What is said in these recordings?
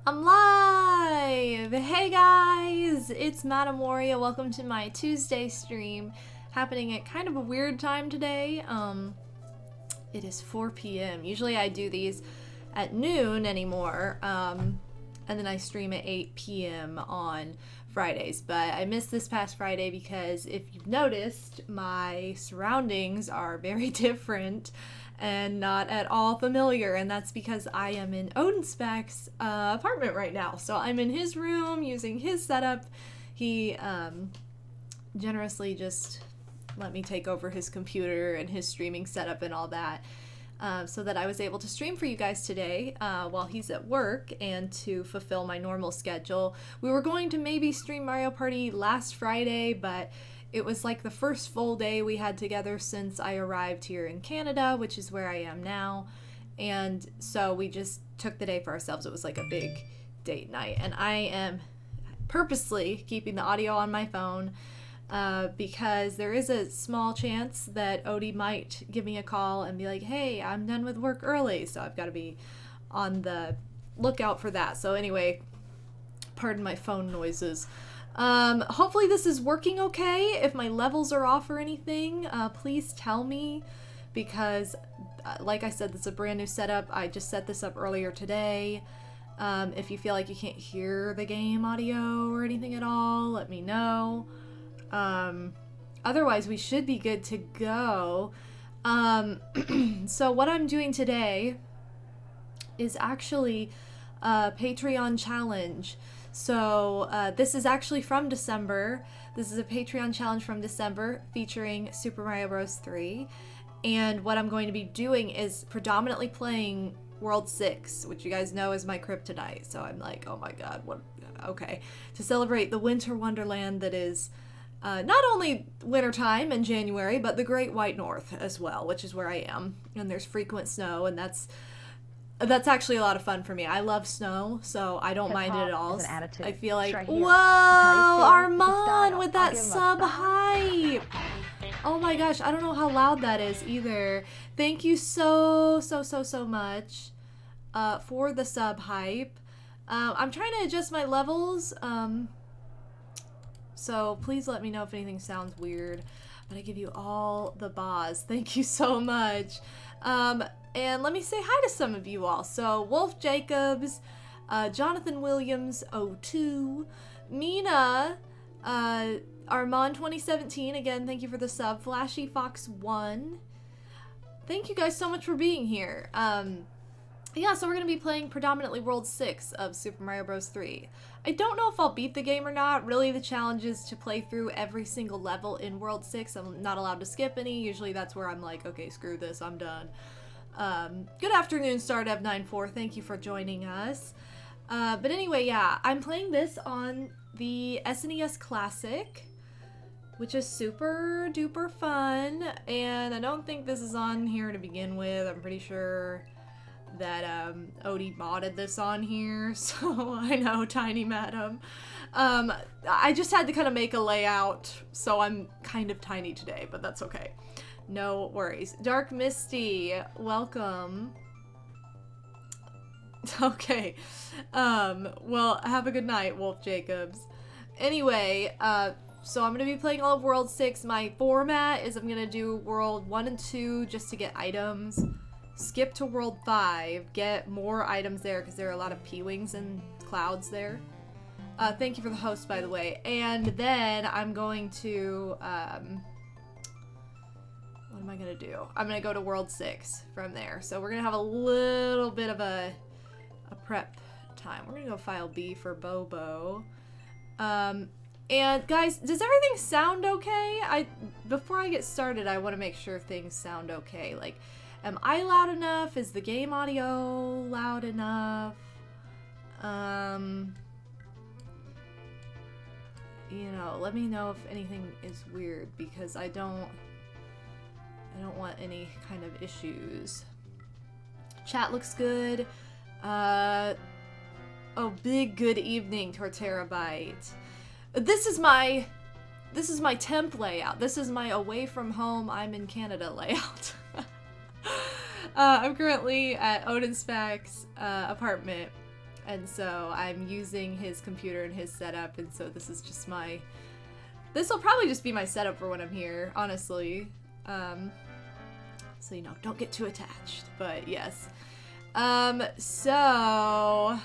I'm live! Hey guys, it's MadameWario. Welcome to my Tuesday stream, happening at kind of a weird time today. It is 4 p.m. Usually I do these at noon anymore, and then I stream at 8 p.m. on Fridays. But I missed this past Friday because if you've noticed, my surroundings are very different and not at all familiar, and that's because I am in Odinspack's apartment right now. So I'm in his room using his setup. He generously just let me take over his computer and his streaming setup and all that, so that I was able to stream for you guys today while he's at work and to fulfill my normal schedule. We were going to maybe stream Mario Party last Friday, but it was like the first full day we had together since I arrived here in Canada, which is where I am now. And so we just took the day for ourselves. It was like a big date night. And I am purposely keeping the audio on my phone because there is a small chance that Odie might give me a call and be like, hey, I'm done with work early. So I've got to be on the lookout for that. So anyway, pardon my phone noises. Hopefully this is working okay. If my levels are off or anything, please tell me, because like I said, this is a brand new setup. I just set this up earlier today. If you feel like you can't hear the game audio or anything at all, let me know. Otherwise we should be good to go. So what I'm doing today is actually a Patreon challenge. So this is actually from December. This is a Patreon challenge from December featuring Super Mario Bros. 3. And what I'm going to be doing is predominantly playing World 6, which you guys know is my kryptonite. So I'm like, oh my god, what? Okay. To celebrate the winter wonderland that is not only wintertime in January, but the Great White North as well, which is where I am. And there's frequent snow, and that's actually a lot of fun for me. I love snow, so I don't mind it at all. I feel like, right whoa, Armand with that sub hype. Oh my gosh, I don't know how loud that is either. Thank you so much for the sub hype. I'm trying to adjust my levels, so please let me know if anything sounds weird. But I give you all the baz. Thank you so much. And let me say hi to some of you all. So, Wolf Jacobs, Jonathan Williams 02, Mina, Armand 2017, again, thank you for the sub, Flashy Fox 1. Thank you guys so much for being here. Yeah, so we're going to be playing predominantly World 6 of Super Mario Bros. 3. I don't know if I'll beat the game or not. Really, the challenge is to play through every single level in World 6. I'm not allowed to skip any. Usually that's where I'm like, okay, screw this, I'm done. Good afternoon, StarDev94. Thank you for joining us. But anyway, yeah, I'm playing this on the SNES Classic, which is super duper fun. And I don't think this is on here to begin with. I'm pretty sure that Odie modded this on here, so I know, Tiny Madam. I just had to kind of make a layout, so I'm kind of tiny today, but that's okay. No worries. Dark Misty, welcome. Okay. Well, have a good night, Wolf Jacobs. Anyway, so I'm going to be playing all of World 6. My format is I'm going to do World 1 and 2 just to get items. Skip to World 5, get more items there because there are a lot of P-Wings and clouds there. Thank you for the host, by the way. And then I'm going to, what am I going to do? I'm going to go to World 6 from there. So we're going to have a little bit of a prep time. We're going to go file B for Bobo. And guys, does everything sound okay? Before I get started, I want to make sure things sound okay. Like, am I loud enough? Is the game audio loud enough? You know, let me know if anything is weird, because I don't want any kind of issues. Chat looks good. Oh, big good evening, Torterabyte. This is my temp layout. This is my away from home, I'm in Canada layout. I'm currently at Odinspack's apartment And so I'm using his computer and his setup, and so this is just this will probably just be my setup for when I'm here, honestly. So, you know, don't get too attached, but yes. So,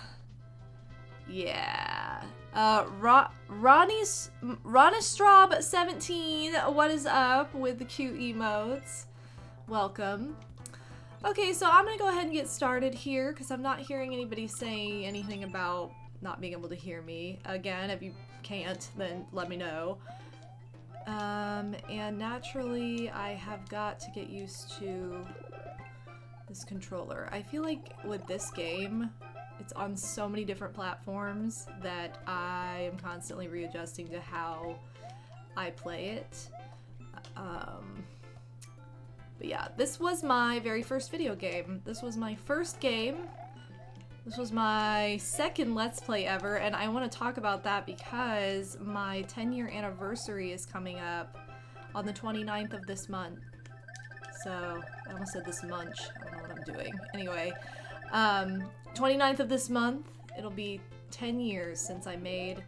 yeah. Ronnistraub17, what is up with the cute emotes? Welcome. Okay, so I'm gonna go ahead and get started here because I'm not hearing anybody say anything about not being able to hear me. Again, if you can't, then let me know. And naturally, I have got to get used to this controller. I feel like with this game, it's on so many different platforms that I am constantly readjusting to how I play it. But yeah, this was my very first video game. This was my first game. This was my second Let's Play ever, and I want to talk about that because my 10-year anniversary is coming up on the 29th of this month. So, I almost said this month. I don't know what I'm doing. Anyway, 29th of this month, it'll be 10 years since I made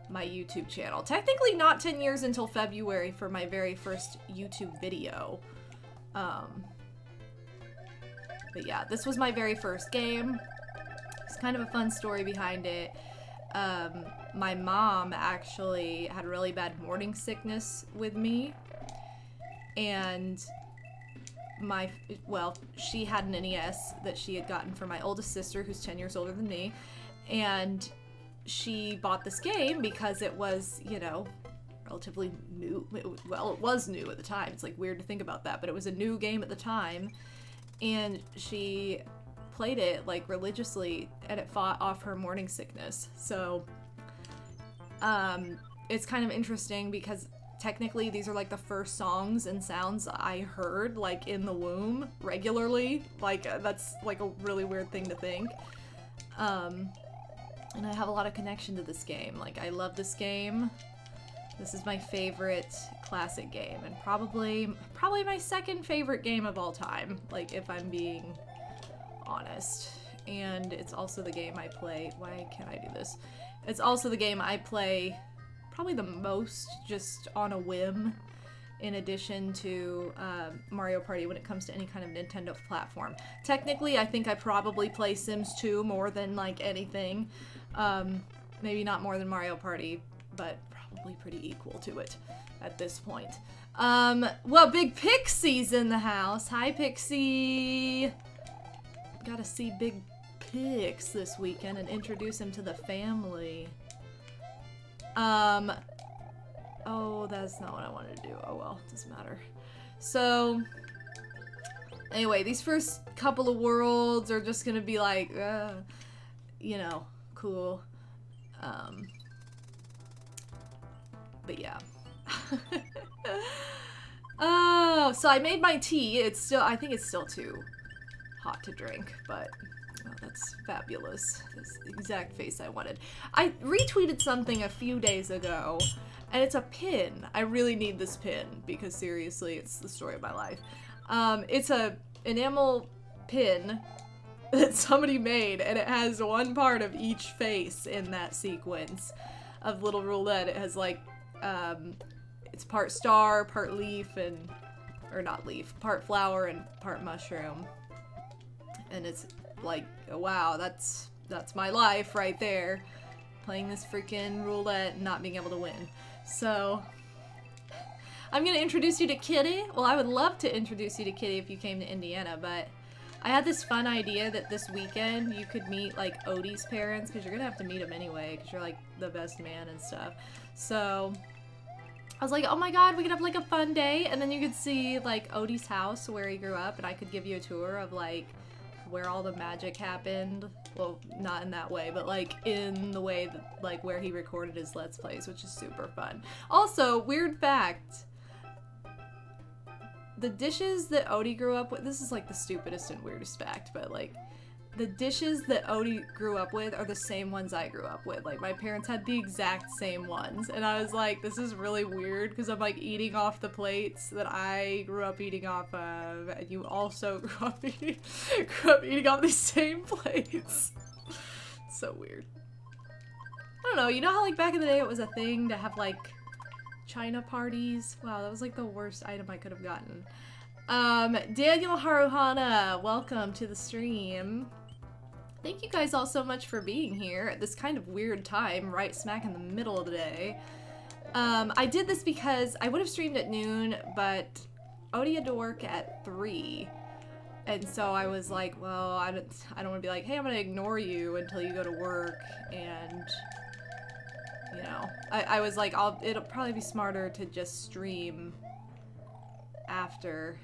my YouTube channel. Technically not 10 years until February for my very first YouTube video. But yeah, this was my very first game. It's kind of a fun story behind it. My mom actually had really bad morning sickness with me. And she had an NES that she had gotten from my oldest sister, who's 10 years older than me. And she bought this game because it was, you know, relatively new. Well, it was new at the time. It's like weird to think about that, but it was a new game at the time. And she played it like religiously, and it fought off her morning sickness. So it's kind of interesting because technically these are like the first songs and sounds I heard like in the womb regularly. Like that's like a really weird thing to think. And I have a lot of connection to this game. Like I love this game. This is my favorite classic game, and probably my second favorite game of all time, like if I'm being honest. And it's also the game I play. Why can't I do this? It's also the game I play probably the most just on a whim, in addition to Mario Party when it comes to any kind of Nintendo platform. Technically, I think I probably play Sims 2 more than like anything. Maybe not more than Mario Party, but probably pretty equal to it at this point. Well, Big Pixie's in the house. Hi, Pixie. Gotta see Big Pix this weekend and introduce him to the family. Oh, that's not what I wanted to do. Oh well, it doesn't matter. So, anyway, these first couple of worlds are just gonna be like, you know, cool. But yeah. Oh, so I made my tea. I think it's still too hot to drink, but oh, that's fabulous. That's the exact face I wanted. I retweeted something a few days ago, and it's a pin. I really need this pin because seriously, it's the story of my life. It's a enamel pin that somebody made, and it has one part of each face in that sequence of little roulette. It has like, it's part star, part leaf, or not leaf, part flower and part mushroom. And it's like, wow, that's my life right there. Playing this freaking roulette and not being able to win. So, I'm gonna introduce you to Kitty. Well, I would love to introduce you to Kitty if you came to Indiana, but I had this fun idea that this weekend you could meet like Odie's parents, because you're gonna have to meet them anyway, because you're like the best man and stuff. So I was like, oh my god, we could have like a fun day, and then you could see like Odie's house where he grew up, and I could give you a tour of like where all the magic happened. Well, not in that way, but like in the way that like where he recorded his Let's Plays, which is super fun. Also, weird fact, the dishes that Odie grew up with, this is like the stupidest and weirdest fact, but like the dishes that Odie grew up with are the same ones I grew up with. Like my parents had the exact same ones, and I was like, this is really weird because I'm like eating off the plates that I grew up eating off of, and you also grew up eating off these same plates. So weird. I don't know, you know how like back in the day it was a thing to have like China parties? Wow, that was like the worst item I could have gotten. Daniel Haruhana, welcome to the stream. Thank you guys all so much for being here at this kind of weird time, right smack in the middle of the day. I did this because I would have streamed at noon, but Odie had to work at 3. And so I was like, well, I don't want to be like, hey, I'm going to ignore you until you go to work. And, you know, I was like, it'll probably be smarter to just stream after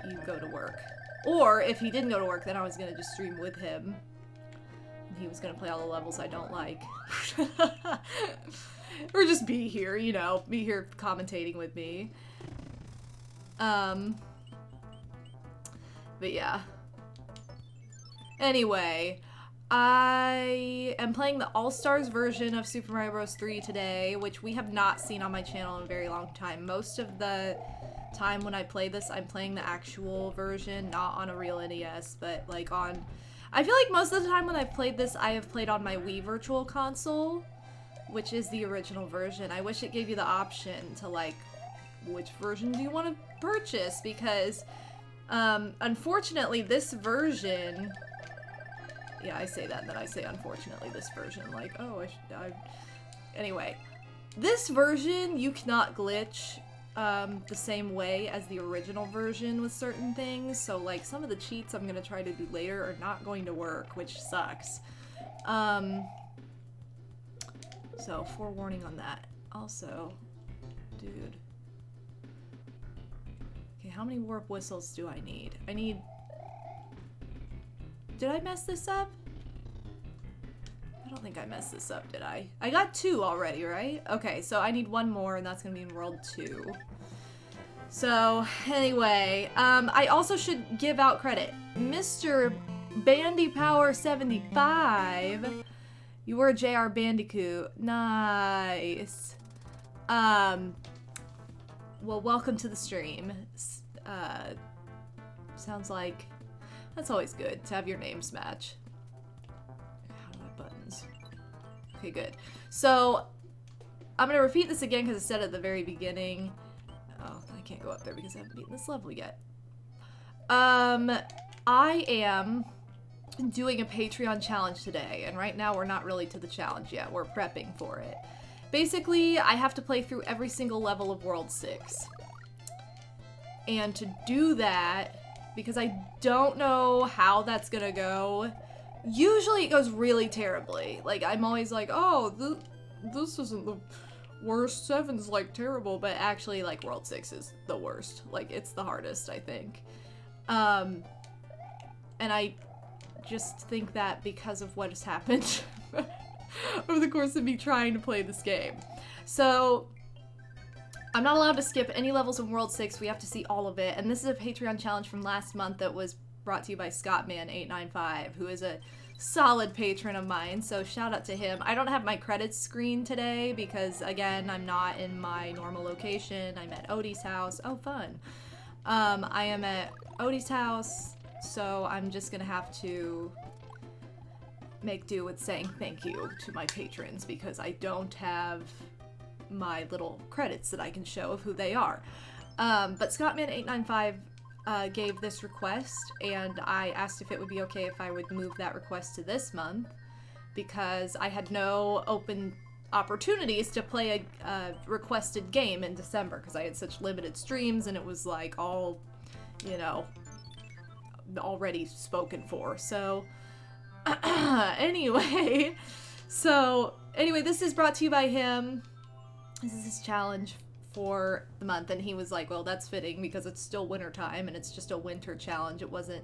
you go to work. Or if he didn't go to work, then I was going to just stream with him. And he was going to play all the levels I don't like. Or just be here, you know, be here commentating with me. But yeah. Anyway, I am playing the All-Stars version of Super Mario Bros. 3 today, which we have not seen on my channel in a very long time. Most of the time when I play this, I'm playing the actual version, not on a real NES, but like on... I feel like most of the time when I've played this, I have played on my Wii Virtual Console, which is the original version. I wish it gave you the option to like, which version do you want to purchase? Because, unfortunately, this version... Yeah, I say that, and then I say, unfortunately, this version. Like, oh, Anyway, this version, you cannot glitch the same way as the original version with certain things. So, like, some of the cheats I'm going to try to do later are not going to work, which sucks. So, forewarning on that. Also, dude. Okay, how many warp whistles do I need? Did I mess this up? I don't think I messed this up, did I? I got 2 already, right? Okay, so I need 1 more, and that's gonna be in World 2. So, anyway, I also should give out credit. Mr. Bandy Power 75, you were a JR Bandicoot. Nice. Well, welcome to the stream. Sounds like... That's always good, to have your names match. How do I buttons? Okay, good. So, I'm gonna repeat this again because I said it at the very beginning. Oh, I can't go up there because I haven't beaten this level yet. I am doing a Patreon challenge today, and right now we're not really to the challenge yet. We're prepping for it. Basically, I have to play through every single level of World 6. And to do that... because I don't know how that's gonna go. Usually it goes really terribly. Like, I'm always like, oh, this isn't the worst. 7's, like, terrible. But actually, like, World 6 is the worst. Like, it's the hardest, I think. And I just think that because of what has happened over the course of me trying to play this game. So... I'm not allowed to skip any levels in World 6. We have to see all of it. And this is a Patreon challenge from last month that was brought to you by Scottman895, who is a solid patron of mine. So shout out to him. I don't have my credits screen today because, again, I'm not in my normal location. I'm at Odie's house. Oh, fun. I am at Odie's house, so I'm just going to have to make do with saying thank you to my patrons because I don't have... my little credits that I can show of who they are. But Scottman895 gave this request, and I asked if it would be okay if I would move that request to this month, because I had no open opportunities to play a requested game in December, because I had such limited streams, and it was like all, you know, already spoken for. So, anyway, this is brought to you by him. This is his challenge for the month, and he was like, well, that's fitting because it's still winter time and it's just a winter challenge. It wasn't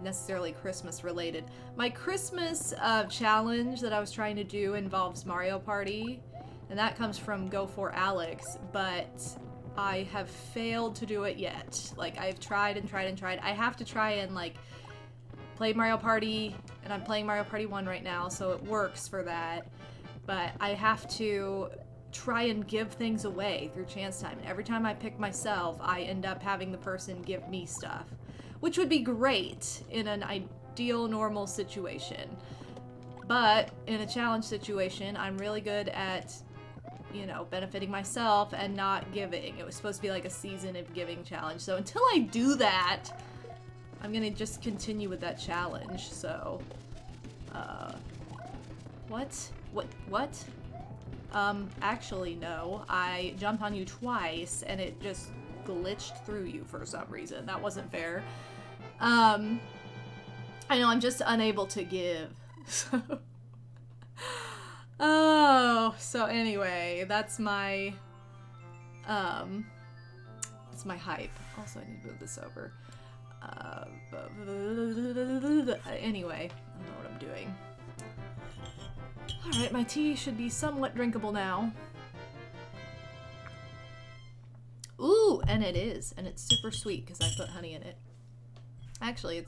necessarily Christmas related. My Christmas challenge that I was trying to do involves Mario Party, and that comes from Go For Alex, but I have failed to do it yet. Like, I've tried and tried and tried. I have to try and, like, play Mario Party, and I'm playing Mario Party 1 right now, so it works for that, but I have to try and give things away through chance time. And every time I pick myself, I end up having the person give me stuff, which would be great in an deal normal situation. But in a challenge situation, I'm really good at, you know, benefiting myself and not giving. It was supposed to be like a season of giving challenge. So until I do that, I'm gonna just continue with that challenge. So, what? Actually, no. I jumped on you twice and it just glitched through you for some reason. That wasn't fair. I know I'm just unable to give. Oh, so anyway, that's my hype. Also, I need to move this over. Anyway, I don't know what I'm doing. Alright, my tea should be somewhat drinkable now. Ooh, and it is. And it's super sweet because I put honey in it. Actually,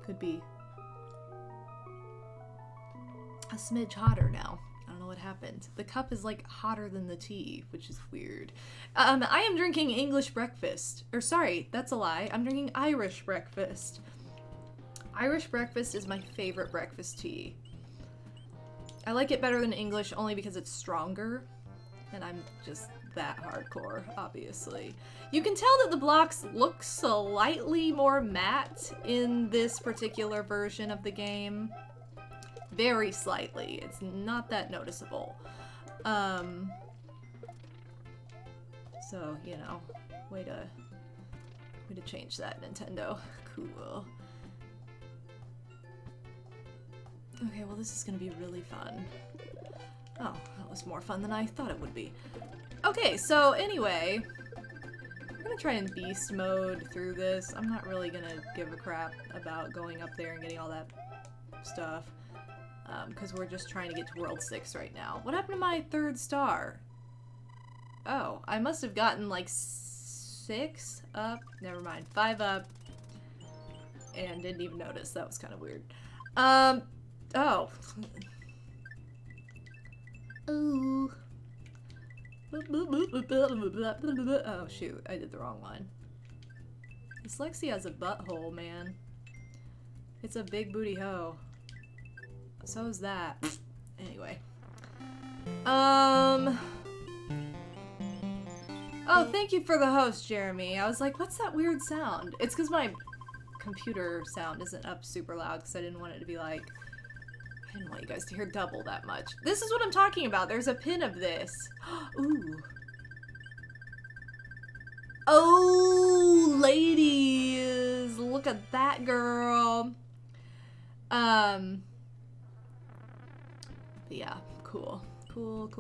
could be a smidge hotter now. I don't know what happened. The cup is like hotter than the tea, which is weird. I am drinking English breakfast. Or sorry, that's a lie. I'm drinking Irish breakfast. Irish breakfast is my favorite breakfast tea. I like it better than English only because it's stronger. And I'm just that hardcore, obviously. You can tell that the blocks look slightly more matte in this particular version of the game. Very slightly. It's not that noticeable. So, you know, way to change that, Nintendo. Cool. Okay, well this is gonna be really fun. Oh, that was more fun than I thought it would be. Okay, so anyway, I'm gonna try and beast mode through this. I'm not really gonna give a crap about going up there and getting all that stuff. Because we're just trying to get to World 6 right now. What happened to my 3rd star? Oh, I must have gotten like 6 up. Never mind. 5 up. And didn't even notice. That was kind of weird. Oh. Ooh. Oh, shoot. I did the wrong one. Dyslexia has a butthole, man. It's a big booty hoe. So is that. Anyway. Oh, thank you for the host, Jeremy. I was like, what's that weird sound? It's because my computer sound isn't up super loud because I didn't want it to be like... I didn't want you guys to hear double that much. This is what I'm talking about. There's a pin of this. Ooh. Oh, ladies. Look at that girl. Yeah, cool. Cool.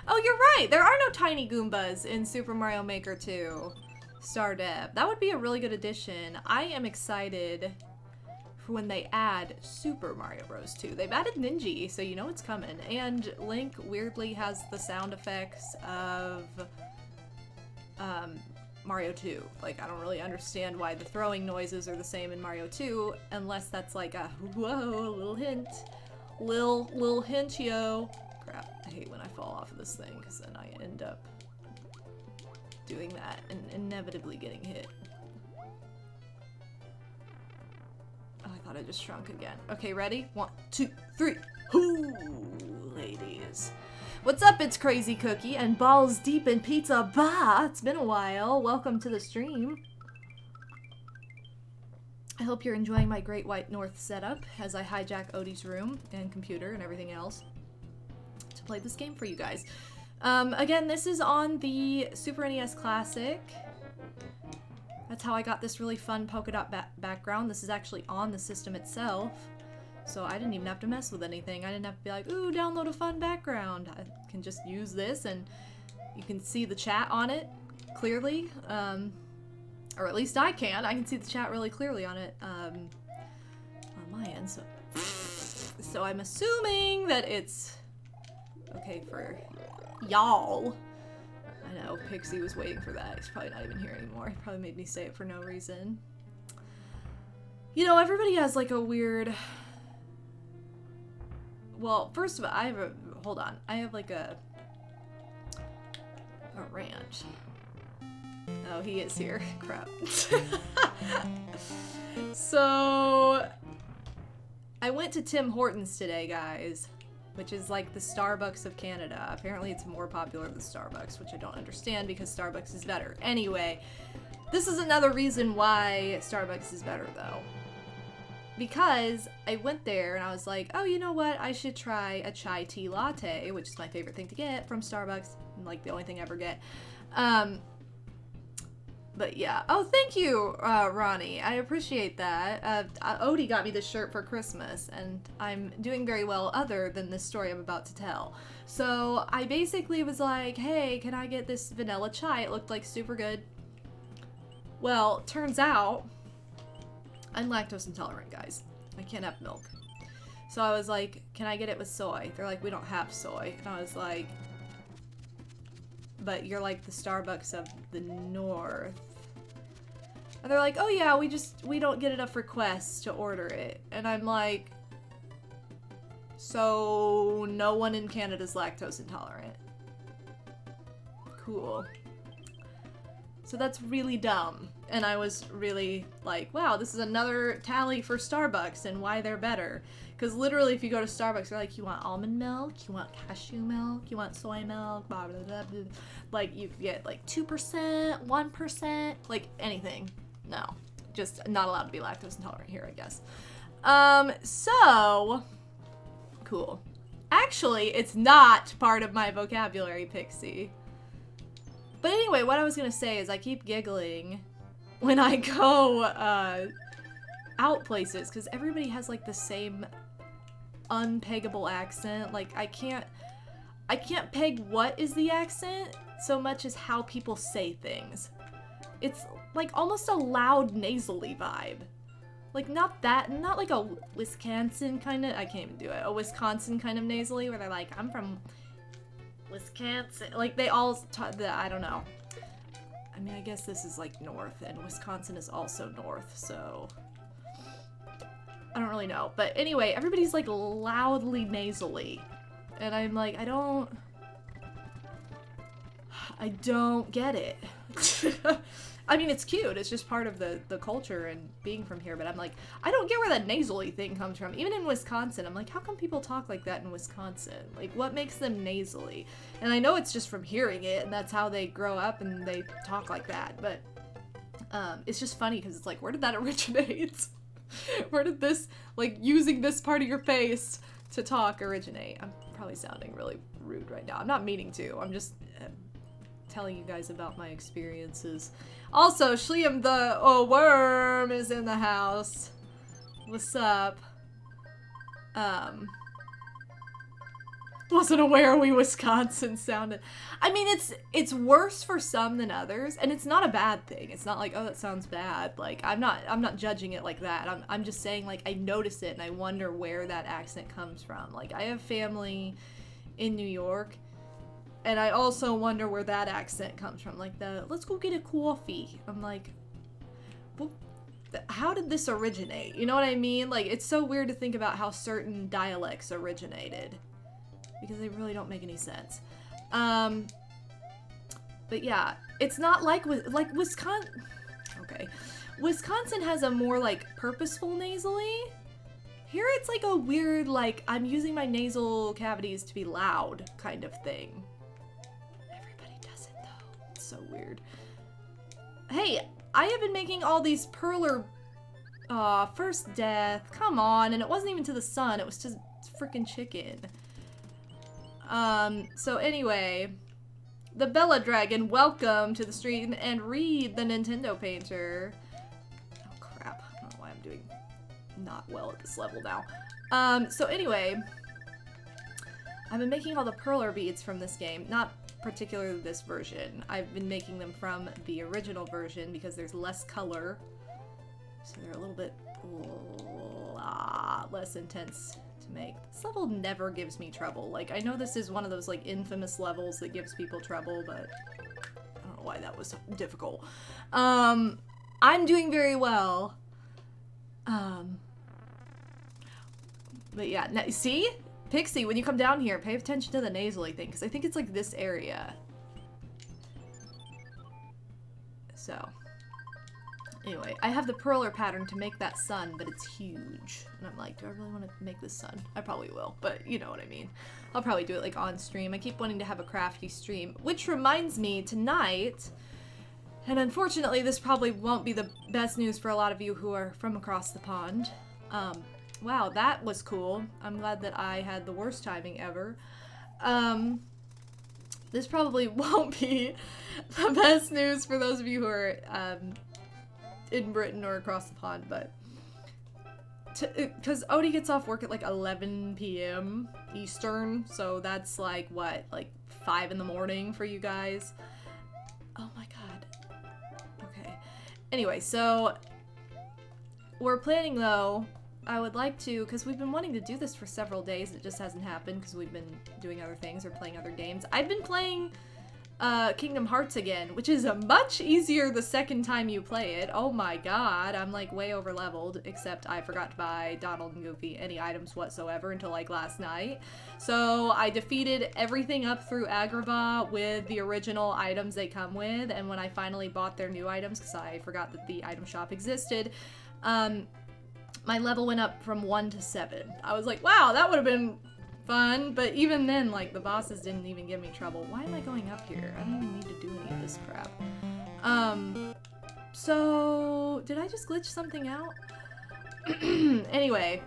Oh, you're right! There are no tiny Goombas in Super Mario Maker 2 Stardev. That would be a really good addition. I am excited for when they add Super Mario Bros. 2. They've added Ninja, so you know it's coming. And Link weirdly has the sound effects of Mario 2. Like, I don't really understand why the throwing noises are the same in Mario 2, unless that's like a, whoa, a little hint. Lil hint, yo. Crap, I hate when I fall off of this thing, because then I end up doing that and inevitably getting hit. Oh, I thought I just shrunk again. Okay, ready? 1, 2, 3. Hoo, ladies. What's up, it's Crazy Cookie and Balls Deep in Pizza. Bah! It's been a while. Welcome to the stream. I hope you're enjoying my Great White North setup as I hijack Odie's room and computer and everything else to play this game for you guys. Again, this is on the Super NES Classic. That's how I got this really fun polka dot background. This is actually on the system itself, so I didn't even have to mess with anything. I didn't have to be like, ooh, download a fun background. I can just use this and you can see the chat on it clearly. Or at least I can. I can see the chat really clearly on it, on my end, so I'm assuming that it's okay for y'all. I know, Pixie was waiting for that. He's probably not even here anymore. He probably made me say it for no reason. You know, everybody has like a weird... Well, first of all, I have a... Hold on. I have like a rant. Oh, he is here. Crap. So, I went to Tim Hortons today, guys, which is like the Starbucks of Canada. Apparently it's more popular than Starbucks, which I don't understand because Starbucks is better. Anyway, this is another reason why Starbucks is better, though. Because I went there and I was like, oh, you know what? I should try a chai tea latte, which is my favorite thing to get from Starbucks. Like, the only thing I ever get. But yeah. Oh, thank you, Ronnie. I appreciate that. Odie got me this shirt for Christmas, and I'm doing very well other than this story I'm about to tell. So I basically was like, hey, can I get this vanilla chai? It looked like super good. Well, turns out I'm lactose intolerant, guys. I can't have milk. So I was like, can I get it with soy? They're like, we don't have soy. And I was like, but you're like the Starbucks of the North. And they're like, oh yeah, we don't get enough requests to order it. And I'm like, so no one in Canada's lactose intolerant. Cool. So that's really dumb. And I was really like, wow, this is another tally for Starbucks and why they're better. Because literally, if you go to Starbucks, they're like, you want almond milk? You want cashew milk? You want soy milk? Blah, blah, blah, blah. Like, you get like 2%, 1%, like anything. No. Just not allowed to be lactose intolerant here, I guess. So, cool. Actually, it's not part of my vocabulary, Pixie. But anyway, what I was gonna say is I keep giggling when I go out places, because everybody has like the same unpeggable accent. Like I can't peg what is the accent so much as how people say things. It's like almost a loud nasally vibe. Like not like a Wisconsin kind of, I can't even do it, a Wisconsin kind of nasally where they're like, I'm from Wisconsin. Like they all I don't know. I mean, I guess this is like north and Wisconsin is also north, so I don't really know. But anyway, everybody's like loudly nasally. And I'm like, I don't get it. I mean, it's cute. It's just part of the culture and being from here. But I'm like, I don't get where that nasally thing comes from. Even in Wisconsin, I'm like, how come people talk like that in Wisconsin? Like, what makes them nasally? And I know it's just from hearing it, and that's how they grow up and they talk like that. But it's just funny because it's like, where did that originate? Where did this, like, using this part of your face to talk originate? I'm probably sounding really rude right now. I'm not meaning to. I'm just telling you guys about my experiences. Also, Shliam the worm is in the house. What's up? Wasn't aware we Wisconsin sounded. I mean, it's worse for some than others, and it's not a bad thing. It's not like, oh, that sounds bad. Like, I'm not judging it like that. I'm just saying, like, I notice it and I wonder where that accent comes from. Like, I have family in New York, and I also wonder where that accent comes from. Like let's go get a coffee. I'm like, well, how did this originate? You know what I mean? Like, it's so weird to think about how certain dialects originated. Because they really don't make any sense. But yeah, it's not like Wisconsin. Okay. Wisconsin has a more, like, purposeful nasally. Here it's like a weird, like, I'm using my nasal cavities to be loud kind of thing. So weird. Hey, I have been making all these perler first death. Come on, and it wasn't even to the sun, it was just freaking chicken. So anyway, the Bella Dragon, welcome to the stream and read the Nintendo Painter. Oh crap, I don't know why I'm doing not well at this level now. So anyway, I've been making all the perler beads from this game, not particularly this version. I've been making them from the original version because there's less color, so they're a little bit less intense to make. This level never gives me trouble. Like, I know this is one of those, like, infamous levels that gives people trouble, but I don't know why that was difficult. I'm doing very well. But yeah, now, see? Pixie, when you come down here, pay attention to the nasally thing, because I think it's like this area. So, Anyway, I have the perler pattern to make that sun, but it's huge. And I'm like, do I really want to make this sun? I probably will, but you know what I mean. I'll probably do it like on stream. I keep wanting to have a crafty stream, which reminds me tonight, and unfortunately this probably won't be the best news for a lot of you who are from across the pond. Wow, that was cool. I'm glad that I had the worst timing ever. This probably won't be the best news for those of you who are, in Britain or across the pond, but because Odie gets off work at like 11 p.m. Eastern, so that's like what, like 5 in the morning for you guys. Oh my god. Okay. Anyway, so we're planning though, I would like to, because we've been wanting to do this for several days, it just hasn't happened because we've been doing other things or playing other games. I've been playing Kingdom Hearts again, which is much easier the second time you play it. Oh my god, I'm like way over leveled, except I forgot to buy Donald and Goofy any items whatsoever until like last night. So I defeated everything up through Agrabah with the original items they come with, and when I finally bought their new items, because I forgot that the item shop existed, my level went up from 1 to 7. I was like, wow, that would have been fun, but even then, like, the bosses didn't even give me trouble. Why am I going up here? I don't even need to do any of this crap. So, did I just glitch something out? Anyway.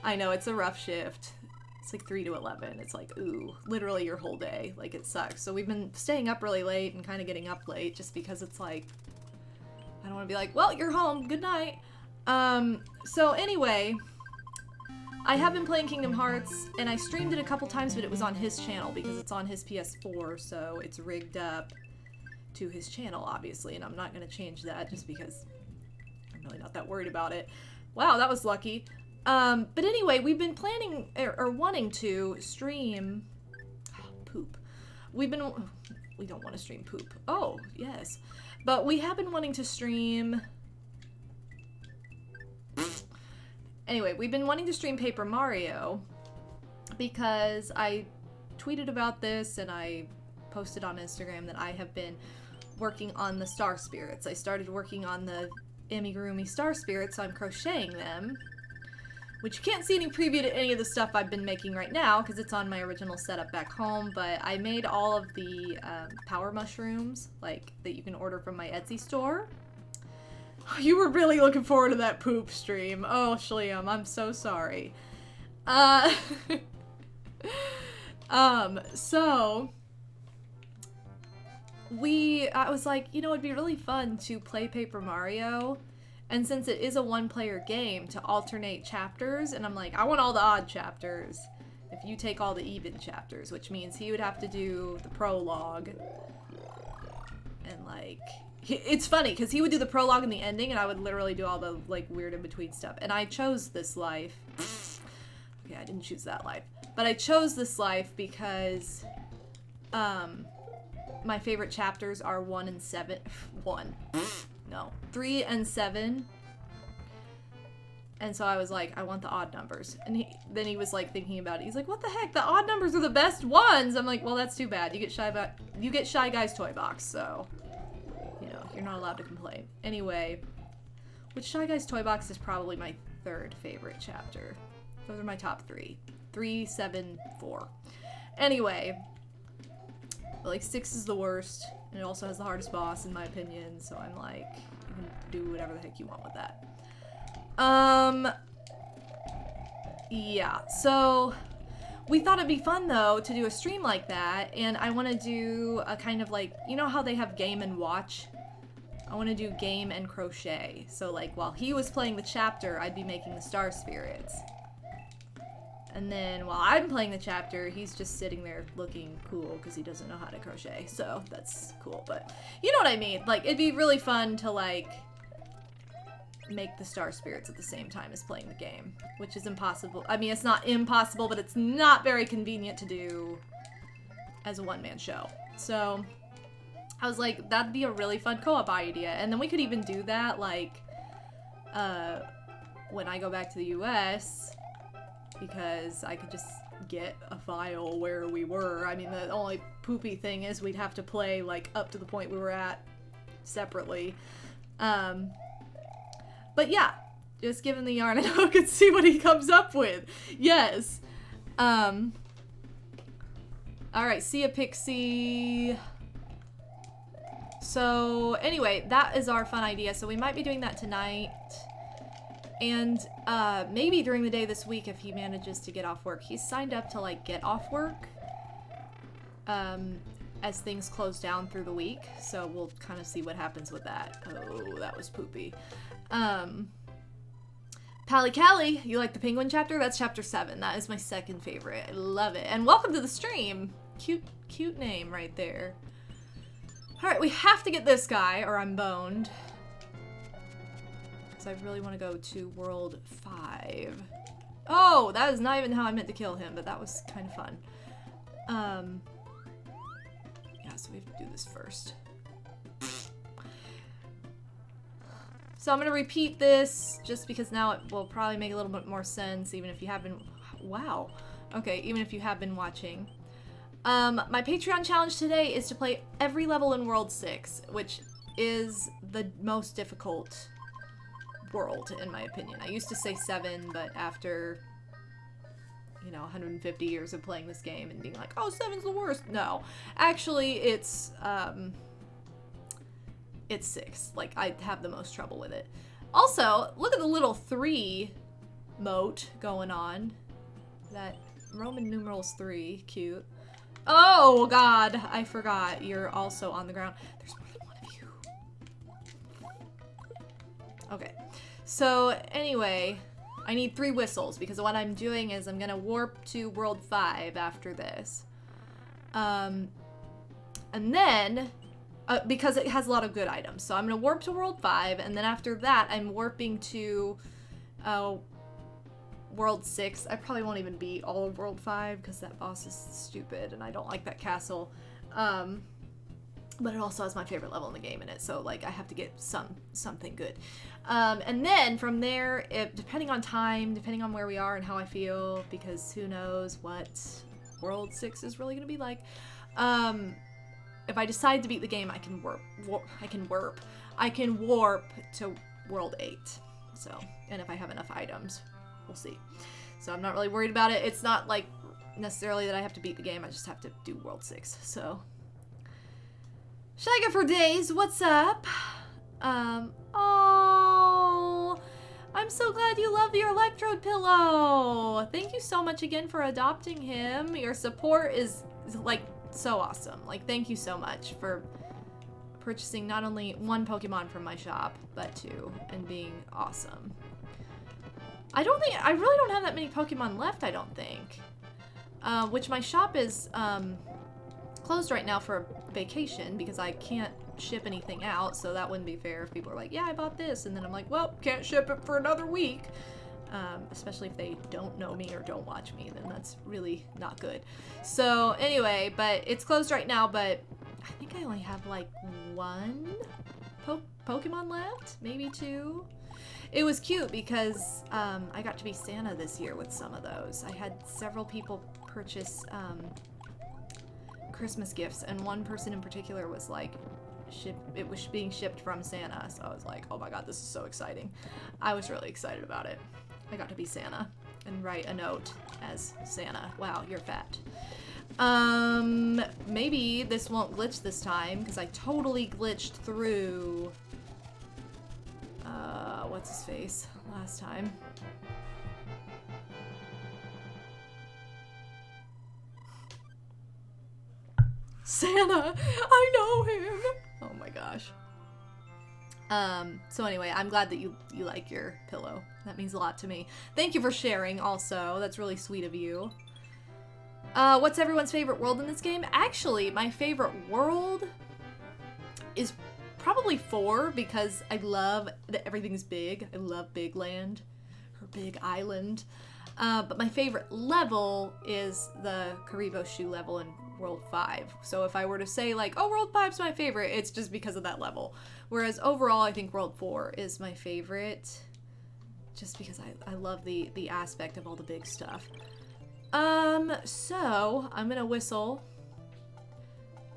I know, it's a rough shift. It's like 3 to 11. It's like, ooh, literally your whole day. Like, it sucks. So we've been staying up really late and kind of getting up late just because it's like, I don't want to be like, well, you're home, good night. So anyway, I have been playing Kingdom Hearts, and I streamed it a couple times, but it was on his channel because it's on his PS4, so it's rigged up to his channel, obviously, and I'm not going to change that just because I'm really not that worried about it. Wow, that was lucky. But anyway, we've been planning, or wanting to stream... poop. We don't want to stream poop. Oh, yes. But we have been wanting to stream... Anyway, we've been wanting to stream Paper Mario because I tweeted about this and I posted on Instagram that I have been working on the Star Spirits. I started working on the amigurumi Star Spirits, so I'm crocheting them, which you can't see any preview to any of the stuff I've been making right now because it's on my original setup back home, but I made all of the power mushrooms, like, that you can order from my Etsy store. You were really looking forward to that poop stream. Oh, Shliam, I'm so sorry. So, I was like, you know, it'd be really fun to play Paper Mario, and since it is a one-player game, to alternate chapters, and I'm like, I want all the odd chapters if you take all the even chapters, which means he would have to do the prologue, and like... It's funny, because he would do the prologue and the ending, and I would literally do all the, like, weird in-between stuff. And I chose this life. Okay, I didn't choose that life. But I chose this life because, my favorite chapters are 1 and 7. 3 and 7. And so I was like, I want the odd numbers. And then he was, like, thinking about it. He's like, what the heck? The odd numbers are the best ones! I'm like, well, that's too bad. You get Shy Guy's Toy Box, so... You know, you're not allowed to complain. Anyway, which Shy Guy's Toy Box is probably my 3rd favorite chapter. Those are my top 3. 3, 7, 4. Anyway, but like 6 is the worst, and it also has the hardest boss in my opinion, so I'm like, you can do whatever the heck you want with that. Yeah, so... We thought it'd be fun, though, to do a stream like that, and I want to do a kind of like, you know how they have game and watch? I want to do game and crochet. So, like, while he was playing the chapter, I'd be making the Star Spirits. And then, while I'm playing the chapter, he's just sitting there looking cool, because he doesn't know how to crochet. So, that's cool, but you know what I mean? Like, it'd be really fun to, like... make the Star Spirits at the same time as playing the game, which is impossible. I mean, it's not impossible, but it's not very convenient to do as a one-man show. So I was like, that'd be a really fun co-op idea. And then we could even do that, like, when I go back to the US, because I could just get a file where we were. I mean, the only poopy thing is we'd have to play, like, up to the point we were at separately. But yeah, just give him the yarn and hook and see what he comes up with. Yes. Alright, see ya, Pixie. So, anyway, that is our fun idea. So we might be doing that tonight. And, maybe during the day this week if he manages to get off work. He's signed up to, like, get off work, as things close down through the week. So we'll kind of see what happens with that. Oh, that was poopy. Pally Callie, you like the penguin chapter? That's chapter 7. That is my second favorite. I love it. And welcome to the stream. Cute name right there. Alright, we have to get this guy or I'm boned. Because I really want to go to World 5. Oh, that is not even how I meant to kill him, but that was kind of fun. Yeah, so we have to do this first. So I'm going to repeat this just because now it will probably make a little bit more sense even if you have been... Wow. Okay, even if you have been watching. My Patreon challenge today is to play every level in World 6, which is the most difficult world, in my opinion. I used to say 7, but after, you know, 150 years of playing this game and being like, oh, 7's the worst. No. Actually, it's 6. Like, I have the most trouble with it. Also, look at the little 3 moat going on. That Roman numerals 3. Cute. Oh, God. I forgot. You're also on the ground. There's more than one of you. Okay. So, anyway, I need 3 whistles because what I'm doing is I'm going to warp to World 5 after this. And then... because it has a lot of good items. So I'm going to warp to World 5, and then after that, I'm warping to World 6. I probably won't even beat all of World 5, because that boss is stupid, and I don't like that castle. But it also has my favorite level in the game in it, so, like, I have to get something good. And then, from there, depending on time, depending on where we are and how I feel, because who knows what World 6 is really going to be like, if I decide to beat the game, I can warp to World 8. So, and if I have enough items, we'll see. So I'm not really worried about it. It's not like necessarily that I have to beat the game. I just have to do World 6. So, Shagga for days, what's up? Oh, I'm so glad you love your electrode pillow. Thank you so much again for adopting him. Your support is like so awesome. Like, thank you so much for purchasing not only 1 Pokemon from my shop, but 2, and being awesome. I really don't have that many Pokemon left, I don't think. Which my shop is closed right now for vacation because I can't ship anything out, so that wouldn't be fair if people are like, yeah, I bought this, and then I'm like, well, can't ship it for another week. Especially if they don't know me or don't watch me, then that's really not good. So anyway, but it's closed right now, but I think I only have like 1 Pokemon left, maybe 2. It was cute because I got to be Santa this year with some of those. I had several people purchase Christmas gifts, and one person in particular was like, it was being shipped from Santa, so I was like, oh my god, this is so exciting. I was really excited about it. I got to be Santa and write a note as Santa. Wow, you're fat. Maybe this won't glitch this time, because I totally glitched through, what's his face last time. Santa! I know him! Oh my gosh. So anyway, I'm glad that you like your pillow. That means a lot to me. Thank you for sharing also. That's really sweet of you. What's everyone's favorite world in this game? Actually, my favorite world is probably 4 because I love that everything's big. I love Big Land, or Big Island. But my favorite level is the Karibo Shoe level in World 5. So if I were to say like, oh, World 5's my favorite, it's just because of that level. Whereas overall, I think World 4 is my favorite, just because I love the aspect of all the big stuff. So I'm gonna whistle.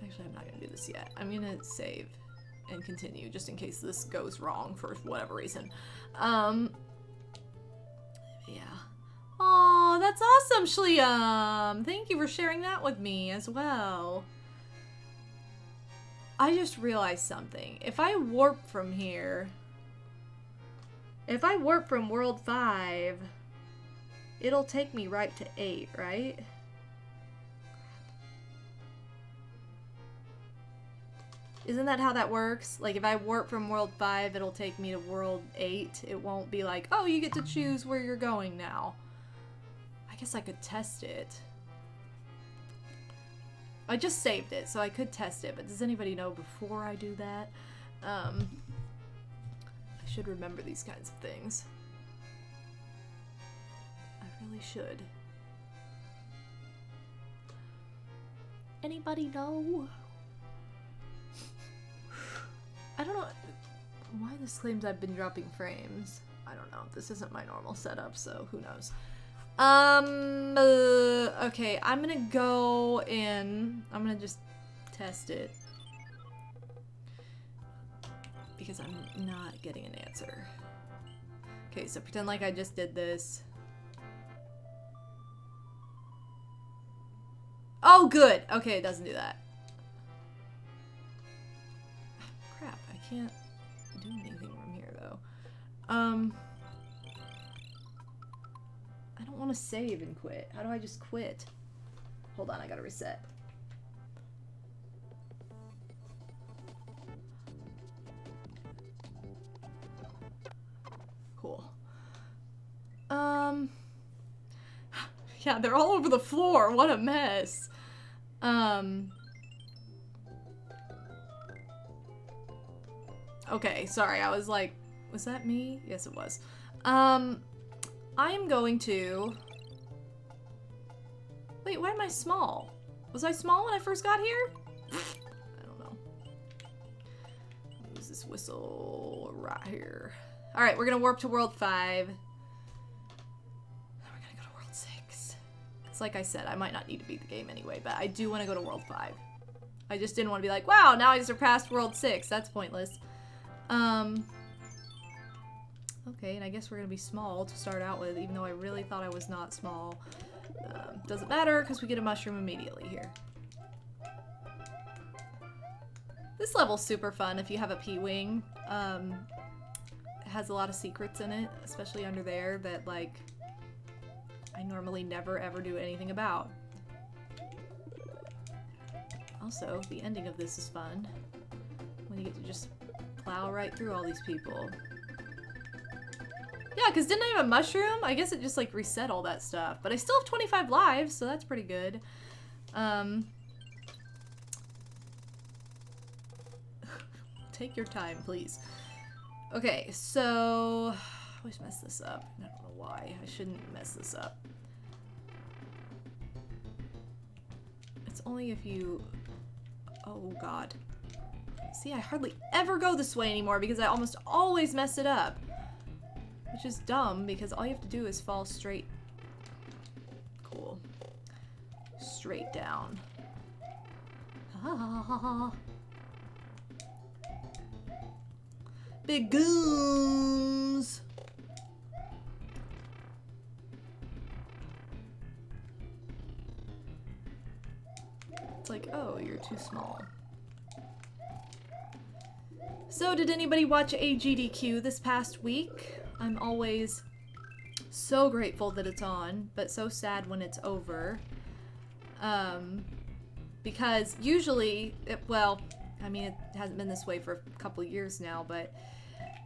Actually, I'm not gonna do this yet. I'm gonna save and continue, just in case this goes wrong for whatever reason. Yeah. Oh, that's awesome, Shliam! Thank you for sharing that with me as well. I just realized something. If I warp from here... If I warp from World 5, it'll take me right to 8, right? Isn't that how that works? Like, if I warp from World 5, it'll take me to World 8. It won't be like, oh, you get to choose where you're going now. I guess I could test it. I just saved it, so I could test it, but does anybody know before I do that? I should remember these kinds of things. I really should. Anybody know? I don't know why this claims I've been dropping frames. I don't know. This isn't my normal setup, so who knows. Okay, I'm gonna go in. I'm gonna just test it. Because I'm not getting an answer. Okay, so pretend like I just did this. Oh, good! Okay, it doesn't do that. Crap, I can't do anything from here, though. I don't want to save and quit. How do I just quit? Hold on, I gotta reset. Cool. Yeah, they're all over the floor. What a mess. Okay, sorry. I was like, was that me? Yes, it was. I am going to... Wait, why am I small? Was I small when I first got here? I don't know. Use this whistle right here. Alright, we're gonna warp to World 5. Then we're gonna go to World 6. It's like I said, I might not need to beat the game anyway, but I do want to go to World 5. I just didn't want to be like, wow, now I surpassed World 6. That's pointless. Okay, and I guess we're gonna be small to start out with, even though I really thought I was not small. Doesn't matter, because we get a mushroom immediately here. This level's super fun if you have a P-Wing. It has a lot of secrets in it, especially under there, that, like, I normally never ever do anything about. Also, the ending of this is fun, when you get to just plow right through all these people. Yeah, because didn't I have a mushroom? I guess it just, like, reset all that stuff. But I still have 25 lives, so that's pretty good. Take your time, please. Okay, so... I always mess this up. I don't know why. I shouldn't mess this up. It's only if you... Oh, God. See, I hardly ever go this way anymore because I almost always mess it up. Which is dumb, because all you have to do is fall straight. Cool. Straight down. Ah. Big goons! It's like, oh, you're too small. So, did anybody watch AGDQ this past week? I'm always so grateful that it's on, but so sad when it's over. Because usually, well, I mean, it hasn't been this way for a couple of years now, but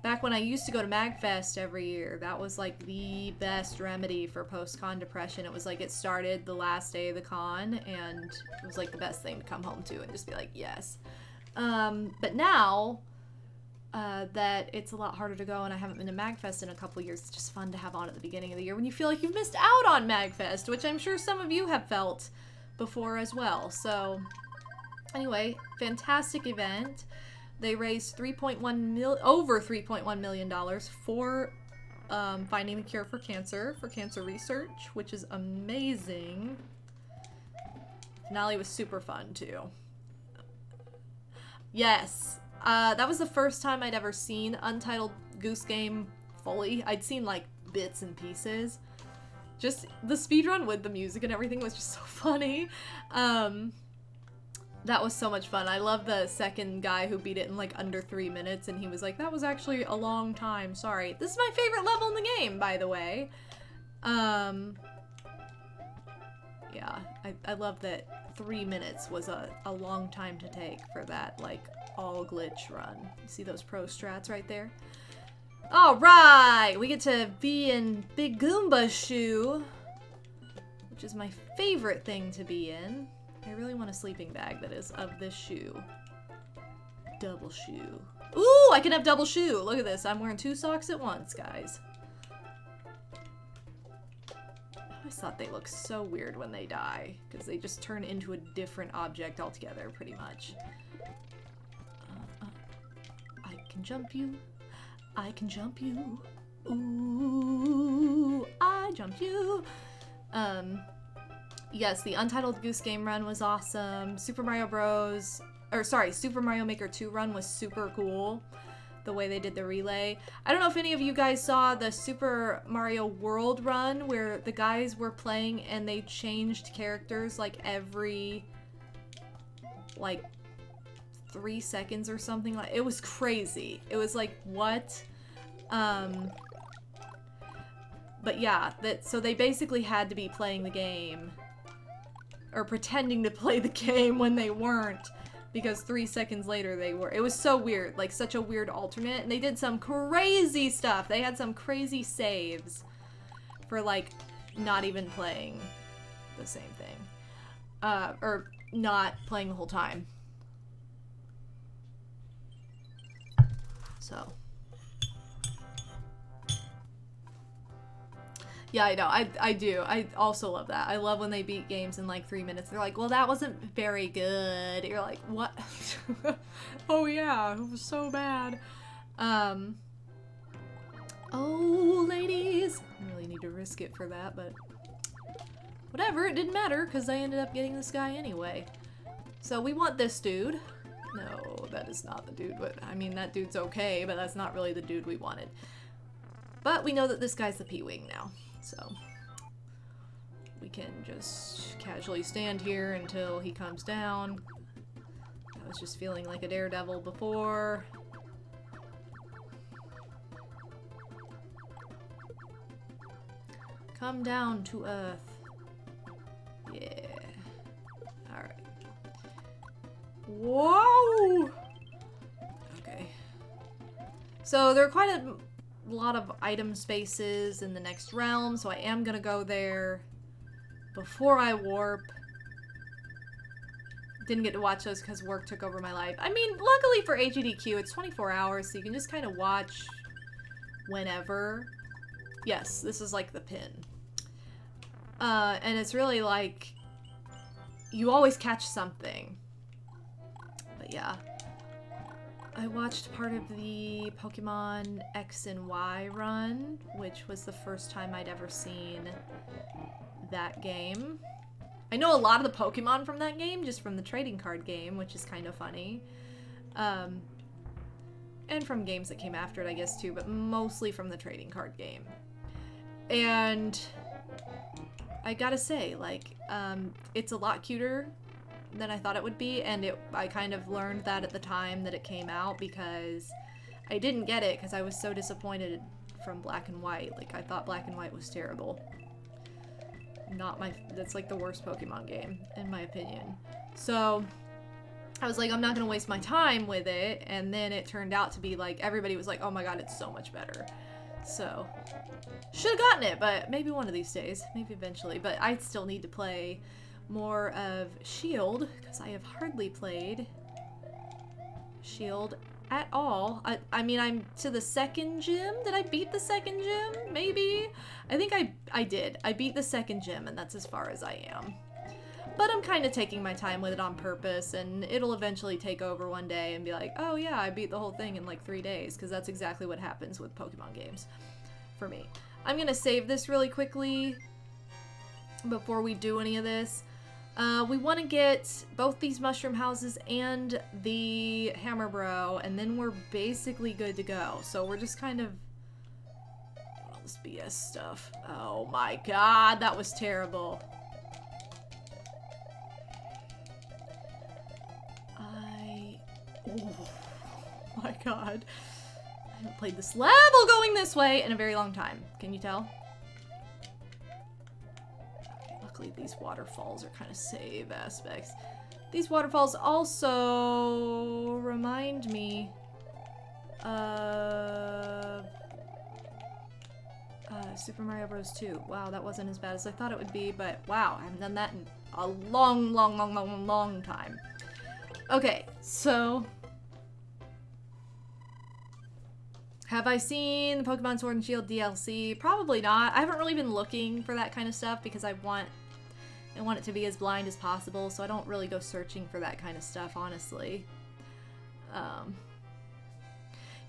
back when I used to go to MagFest every year, that was like the best remedy for post-con depression. It was like it started the last day of the con, and it was like the best thing to come home to and just be like, yes. But now... that it's a lot harder to go, and I haven't been to MagFest in a couple years. It's just fun to have on at the beginning of the year when you feel like you've missed out on MagFest, which I'm sure some of you have felt before as well. So, anyway, fantastic event. They raised over $3.1 million for finding the cure for cancer research, which is amazing. Finale was super fun, too. Yes. That was the first time I'd ever seen Untitled Goose Game fully. I'd seen like bits and pieces. Just the speedrun with the music and everything was just so funny. That was so much fun. I love the second guy who beat it in like under 3 minutes, and he was like, that was actually a long time, sorry. This is my favorite level in the game, by the way. Yeah, I love that 3 minutes was a long time to take for that, like, all glitch run. You see those pro strats right there? Alright! We get to be in Big Goomba's shoe, which is my favorite thing to be in. I really want a sleeping bag that is of this shoe. Double shoe. Ooh, I can have double shoe! Look at this, I'm wearing 2 socks at once, guys. I always thought they look so weird when they die, because they just turn into a different object altogether, pretty much. I can jump you. I can jump you. Ooh, I jumped you. Yes, the Untitled Goose Game run was awesome. Super Mario Maker 2 run was super cool. The way they did the relay. I don't know if any of you guys saw the Super Mario World run where the guys were playing and they changed characters like every like 3 seconds or something. Like, it was crazy. It was like, what? But yeah, so they basically had to be playing the game or pretending to play the game when they weren't, because 3 seconds later they were. It was so weird, like such a weird alternate, and they did some crazy stuff. They had some crazy saves for like not even playing the same thing. Or not playing the whole time. So. Yeah, I know. I do. I also love that. I love when they beat games in like 3 minutes. They're like, well, that wasn't very good. You're like, what? Oh, yeah. It was so bad. Oh, ladies. I really need to risk it for that, but whatever. It didn't matter because I ended up getting this guy anyway. So we want this dude. No, that is not the dude. But I mean, that dude's okay, but that's not really the dude we wanted. But we know that this guy's the P-Wing now. So we can just casually stand here until he comes down. I was just feeling like a daredevil before. Come down to Earth. Yeah. Alright. Whoa! Okay. So there are quite a lot of item spaces in the next realm, so I am gonna go there before I warp. Didn't get to watch those because work took over my life. I mean, luckily for HEDQ, it's 24 hours, so you can just kind of watch whenever. Yes, this is like the pin. And it's really like, you always catch something. But yeah. I watched part of the Pokemon X and Y run, which was the first time I'd ever seen that game. I know a lot of the Pokemon from that game, just from the trading card game, which is kind of funny. And from games that came after it, I guess, too, but mostly from the trading card game. And I gotta say, like, it's a lot cuter than I thought it would be, and I kind of learned that at the time that it came out, because I didn't get it because I was so disappointed from Black and White. Like, I thought Black and White was terrible. That's like the worst Pokemon game, in my opinion. So I was like, I'm not gonna waste my time with it, and then it turned out to be like, everybody was like, oh my god, it's so much better. So, should have gotten it, but maybe one of these days, maybe eventually, but I still need to play more of Shield, because I have hardly played Shield at all. I mean, I'm to the second gym. Did I beat the second gym? Maybe? I think I did. I beat the second gym, and that's as far as I am. But I'm kind of taking my time with it on purpose, and it'll eventually take over one day and be like, oh yeah, I beat the whole thing in like 3 days, because that's exactly what happens with Pokemon games for me. I'm gonna save this really quickly before we do any of this. We want to get both these mushroom houses and the hammer bro, and then we're basically good to go. So we're just kind of doing all this BS stuff. Oh my god, that was terrible. Oh my god. I haven't played this level going this way in a very long time. Can you tell? Okay, luckily these waterfalls are kind of save aspects. These waterfalls also remind me of Super Mario Bros. 2. Wow, that wasn't as bad as I thought it would be, but wow, I haven't done that in a long time. Okay, so have I seen the Pokemon Sword and Shield DLC? Probably not. I haven't really been looking for that kind of stuff because I want it to be as blind as possible, so I don't really go searching for that kind of stuff, honestly.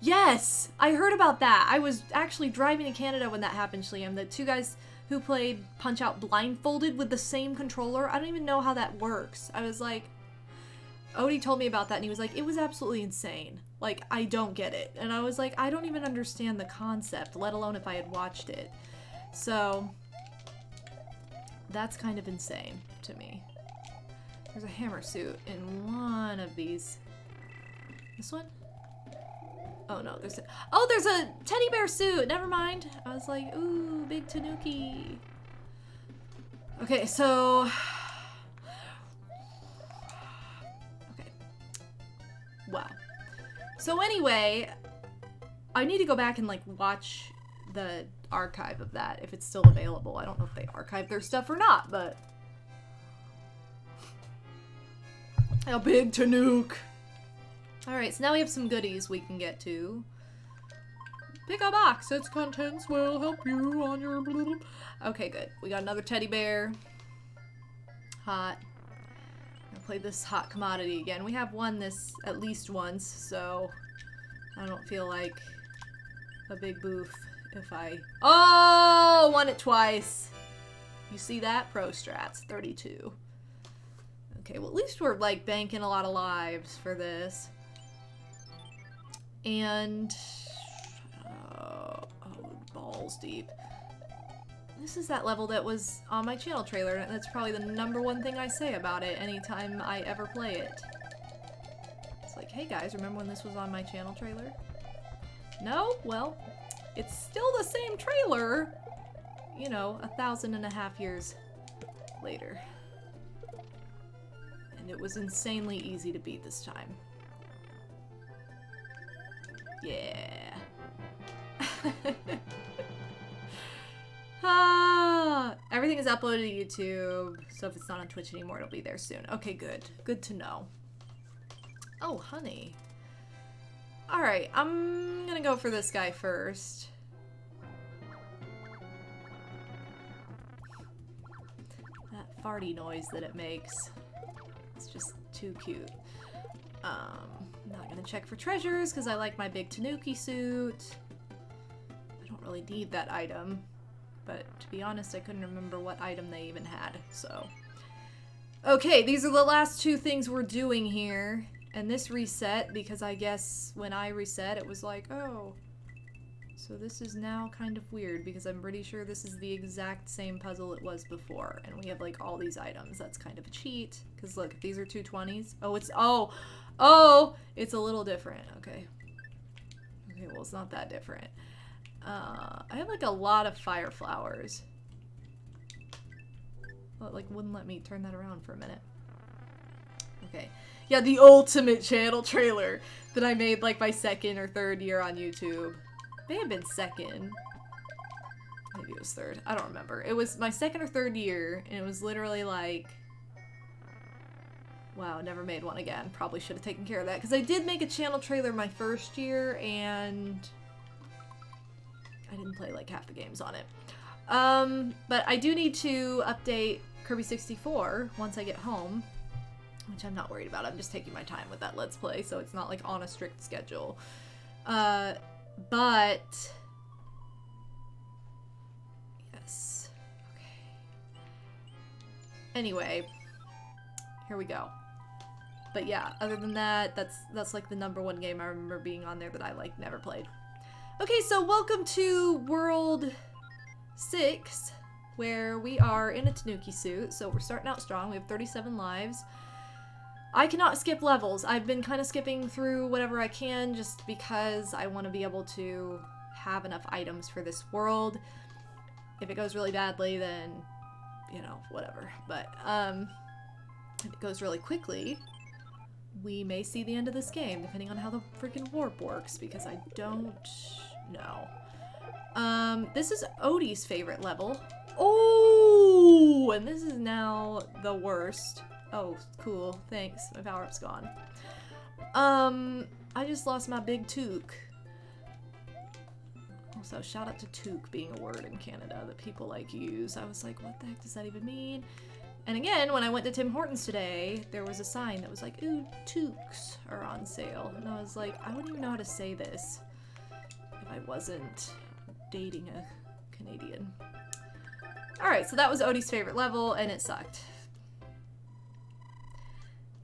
Yes! I heard about that! I was actually driving to Canada when that happened, Shliam. The two guys who played Punch-Out blindfolded with the same controller. I don't even know how that works. I was like... Odie told me about that and he was like, it was absolutely insane. Like, I don't get it. And I was like, I don't even understand the concept, let alone if I had watched it. So, that's kind of insane to me. There's a hammer suit in one of these. This one? Oh no, there's a teddy bear suit! Never mind. I was like, ooh, big tanuki. Okay, so... Wow. So anyway, I need to go back and like watch the archive of that if it's still available. I don't know if they archive their stuff or not, but a big Tanuke. Alright, so now we have some goodies we can get to. Pick a box. Its contents will help you on your... Okay, good. We got another teddy bear. Hot. Play this hot commodity again. We have won this at least once, so I don't feel like a big boof if I... Oh! Won it twice! You see that? Pro strats. 32. Okay, well at least we're like banking a lot of lives for this. And... oh, balls deep. This is that level that was on my channel trailer, and that's probably the #1 thing I say about it anytime I ever play it. It's like, hey guys, remember when this was on my channel trailer? No? Well, it's still the same trailer, you know, 1,500 years later. And it was insanely easy to beat this time. Yeah. Everything is uploaded to YouTube, so if it's not on Twitch anymore, it'll be there soon. Okay, good. Good to know. Oh, honey. Alright, I'm gonna go for this guy first. That farty noise that it makes. It's just too cute. Not gonna check for treasures, because I like my big Tanuki suit. I don't really need that item. But to be honest, I couldn't remember what item they even had, so. Okay, these are the last two things we're doing here. And this reset, because I guess when I reset, it was like, oh. So this is now kind of weird, because I'm pretty sure this is the exact same puzzle it was before. And we have like all these items. That's kind of a cheat. Because look, if these are 220s. Oh, it's, oh, it's a little different. Okay. Okay, well, it's not that different. I have like a lot of fire flowers. Well, it like wouldn't let me turn that around for a minute. Okay. Yeah, the ultimate channel trailer that I made like my 2nd or 3rd year on YouTube. May have been 2nd. Maybe it was 3rd. I don't remember. It was my 2nd or 3rd year, and it was literally like... Wow, never made one again. Probably should have taken care of that, because I did make a channel trailer my 1st year, and... I didn't play like half the games on it. But I do need to update Kirby 64 once I get home, which I'm not worried about. I'm just taking my time with that Let's Play, so it's not like on a strict schedule. But yes. Okay. Anyway, here we go. But yeah, other than that, that's like the #1 game I remember being on there that I like never played. Okay, so welcome to World 6, where we are in a Tanuki suit. So we're starting out strong. We have 37 lives. I cannot skip levels. I've been kind of skipping through whatever I can just because I want to be able to have enough items for this world. If it goes really badly, then, you know, whatever. But if it goes really quickly, we may see the end of this game, depending on how the freaking warp works, because I don't know. This is Odie's favorite level. Oh, and this is now the worst. Oh, cool. Thanks. My power-up's gone. I just lost my big toque. Also, shout out to toque being a word in Canada that people like use. I was like, what the heck does that even mean? And again, when I went to Tim Hortons today, there was a sign that was like, ooh, toques are on sale. And I was like, I wouldn't even know how to say this if I wasn't dating a Canadian. Alright, so that was Odie's favorite level, and it sucked.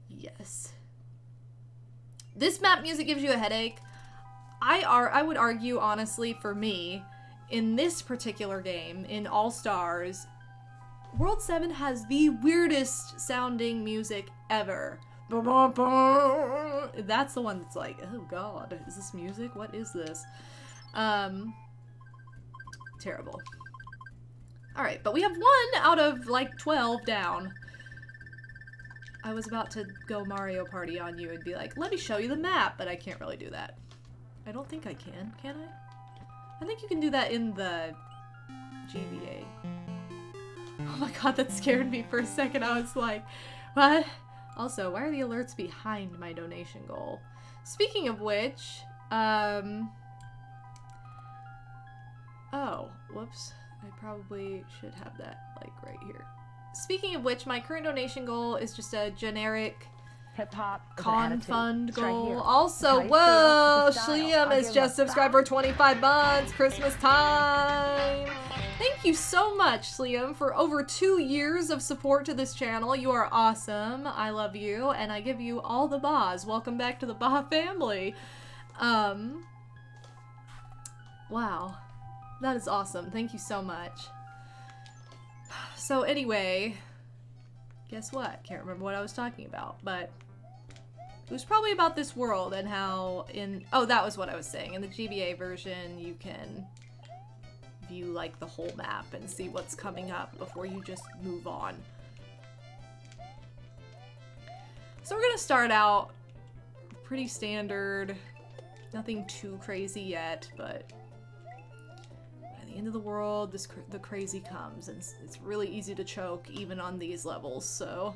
Yes. This map music gives you a headache. I would argue, honestly, for me, in this particular game, in All Stars, World 7 has the weirdest sounding music ever. That's the one that's like, oh god, is this music? What is this? Terrible. Alright, but we have 1 out of like 12 down. I was about to go Mario Party on you and be like, let me show you the map, but I can't really do that. I don't think I can I? I think you can do that in the GBA. Oh my god, that scared me for a second. I was like, what? Also, why are the alerts behind my donation goal? Speaking of which, oh, whoops. I probably should have that, like, right here. Speaking of which, my current donation goal is just a generic hip-hop con fund goal. Right, also, whoa, Shliam has just subscribed for 25 months. Christmas time. Thank you so much, Shliam, for over 2 years of support to this channel. You are awesome. I love you, and I give you all the Bahs. Welcome back to the Bah family. Wow. That is awesome. Thank you so much. So anyway, guess what? Can't remember what I was talking about, but it was probably about this world and how oh, that was what I was saying. In the GBA version, you can view like the whole map and see what's coming up before you just move on. So we're gonna start out pretty standard, nothing too crazy yet, but by the end of the world, the crazy comes, and it's really easy to choke even on these levels, so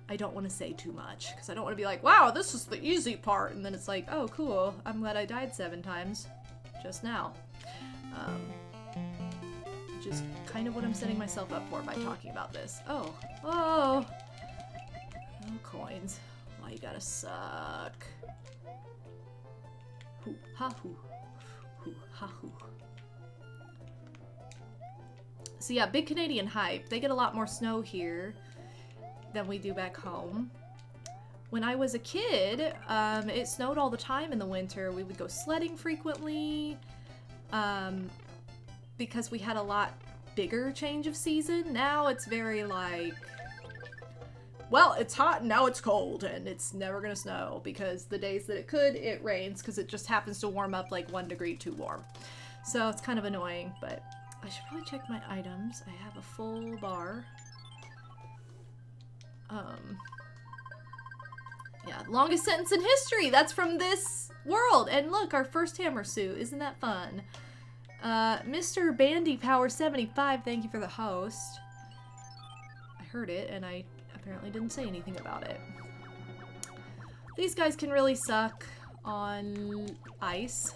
I don't want to say too much, because I don't want to be like, wow, this is the easy part, and then it's like, oh, cool, I'm glad I died 7 times just now. Which is kind of what I'm setting myself up for by talking about this. Oh, oh, no coins. Why you gotta suck? Hoo, ha, hoo, hoo, ha, hoo. So yeah, big Canadian hype. They get a lot more snow here than we do back home. When I was a kid, it snowed all the time in the winter. We would go sledding frequently, because we had a lot bigger change of season. Now it's very like, well, it's hot and now it's cold and it's never gonna snow, because the days that it could, it rains because it just happens to warm up like 1 degree too warm. So it's kind of annoying, but I should probably check my items. I have a full bar. Yeah, longest sentence in history. That's from this world. And look, our first hammer suit. Isn't that fun? Mr. Bandy Power 75, thank you for the host. I heard it, and I apparently didn't say anything about it. These guys can really suck on ice.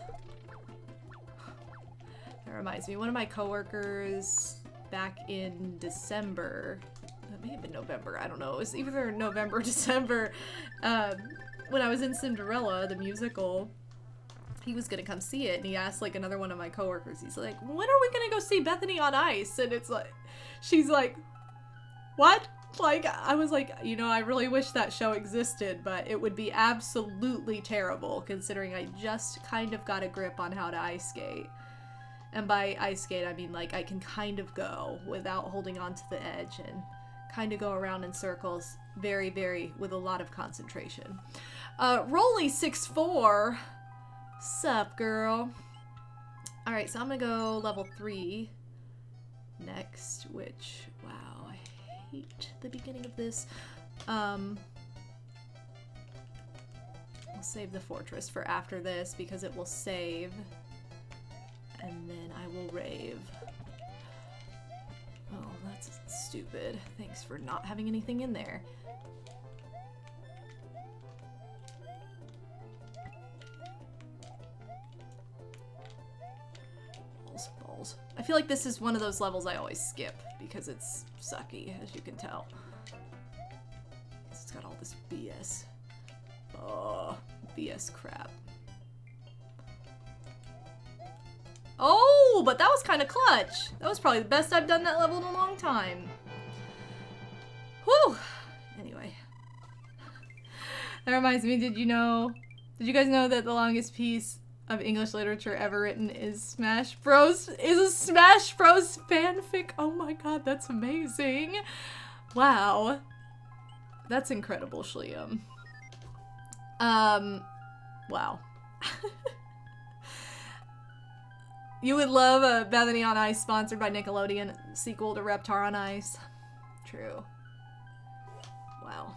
That reminds me, one of my coworkers back in December, it may have been November, I don't know, it was either November or December, when I was in Cinderella, the musical, he was gonna come see it, and he asked like another one of my coworkers, he's like, when are we gonna go see Bethany on Ice? And it's like, she's like, what? Like, I was like, you know, I really wish that show existed, but it would be absolutely terrible considering I just kind of got a grip on how to ice skate. And by ice skate, I mean, like, I can kind of go without holding on to the edge and kind of go around in circles with a lot of concentration. Rolly 6'4". Sup, girl? Alright, so I'm gonna go level 3 next, which, wow, I hate the beginning of this. I'll save the fortress for after this because it will save. And then I will rave. Oh, that's stupid. Thanks for not having anything in there. Balls. I feel like this is one of those levels I always skip because it's sucky, as you can tell. It's got all this BS. Oh, BS crap. Oh, but that was kind of clutch. That was probably the best I've done that level in a long time. Whew. Anyway. That reminds me, did you guys know that the longest piece of English literature ever written is Smash Bros? Is a Smash Bros fanfic? Oh my god, that's amazing. Wow. That's incredible, Shliam. Wow. You would love a Bethany on Ice sponsored by Nickelodeon sequel to Reptar on Ice. True. Wow.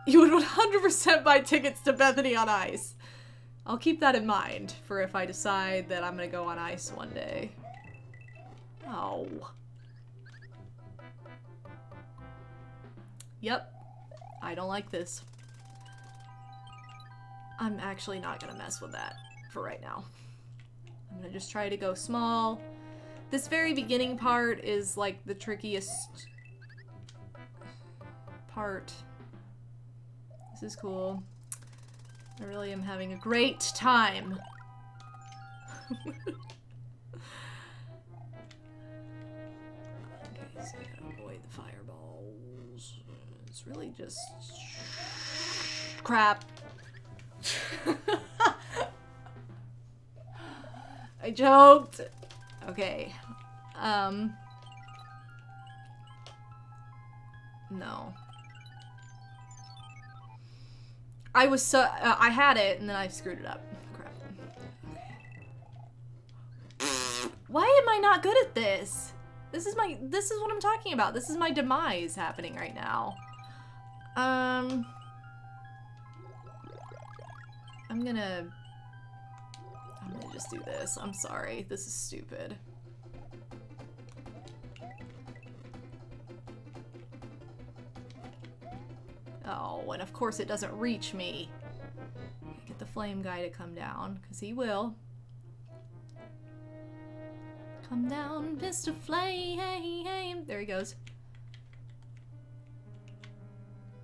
You would 100% buy tickets to Bethany on Ice. I'll keep that in mind for if I decide that I'm gonna go on ice one day. Oh. Yep. I don't like this. I'm actually not gonna mess with that for right now. I'm gonna just try to go small. This very beginning part is like the trickiest part. This is cool. I really am having a great time. Okay, so I gotta avoid the fireballs. It's really just crap. I joked. Okay. No. I was so I had it and then I screwed it up. Crap. Okay. Why am I not good at this? This is what I'm talking about. This is my demise happening right now. I'm gonna just do this. I'm sorry. This is stupid. Oh, and of course it doesn't reach me. Get the flame guy to come down, because he will. Come down, Mr. Flame. There he goes.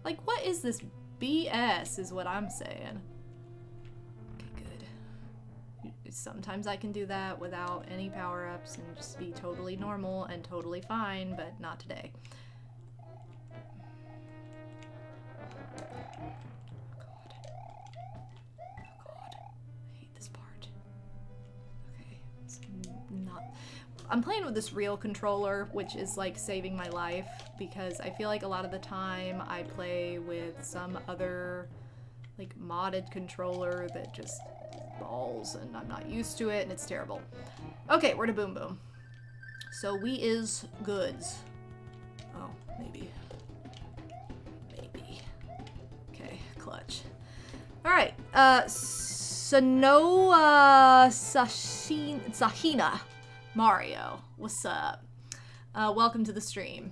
Like, what is this BS is what I'm saying. Okay, good. Sometimes I can do that without any power-ups and just be totally normal and totally fine, but not today. I'm playing with this real controller, which is like saving my life, because I feel like a lot of the time I play with some other like modded controller that just balls and I'm not used to it and it's terrible. Okay, we're to Boom Boom. So we is goods. Oh, maybe. Maybe. Okay, clutch. Alright, Sahina. Mario, what's up? Welcome to the stream.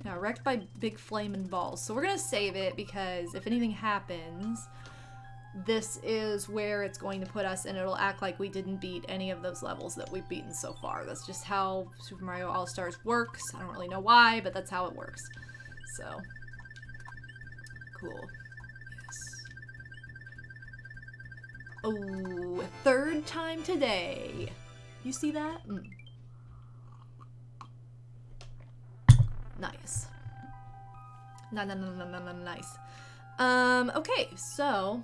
Now, wrecked by big flaming balls. So we're gonna save it because if anything happens, this is where it's going to put us and it'll act like we didn't beat any of those levels that we've beaten so far. That's just how Super Mario All-Stars works. I don't really know why, but that's how it works. So, cool. Yes. Oh, third time today. You see that? Mm. Nice. Nice. Okay, so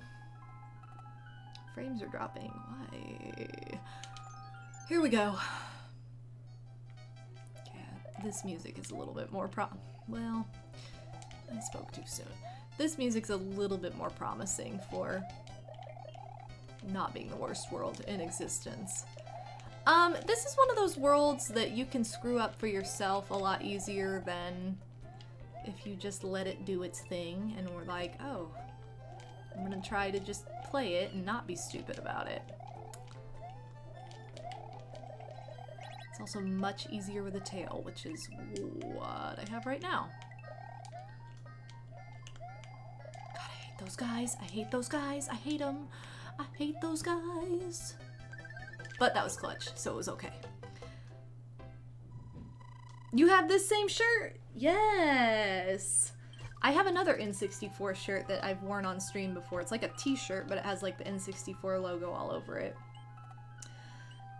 frames are dropping. Why? Here we go. Yeah, this music is a little bit more well, I spoke too soon. This music's a little bit more promising for not being the worst world in existence. This is one of those worlds that you can screw up for yourself a lot easier than if you just let it do its thing and we're like, oh, I'm gonna try to just play it and not be stupid about it. It's also much easier with a tail, which is what I have right now. God, I hate those guys. I hate those guys. I hate them. I hate those guys. But that was clutch, so it was okay. You have this same shirt? Yes! I have another N64 shirt that I've worn on stream before. It's like a t-shirt, but it has like the N64 logo all over it.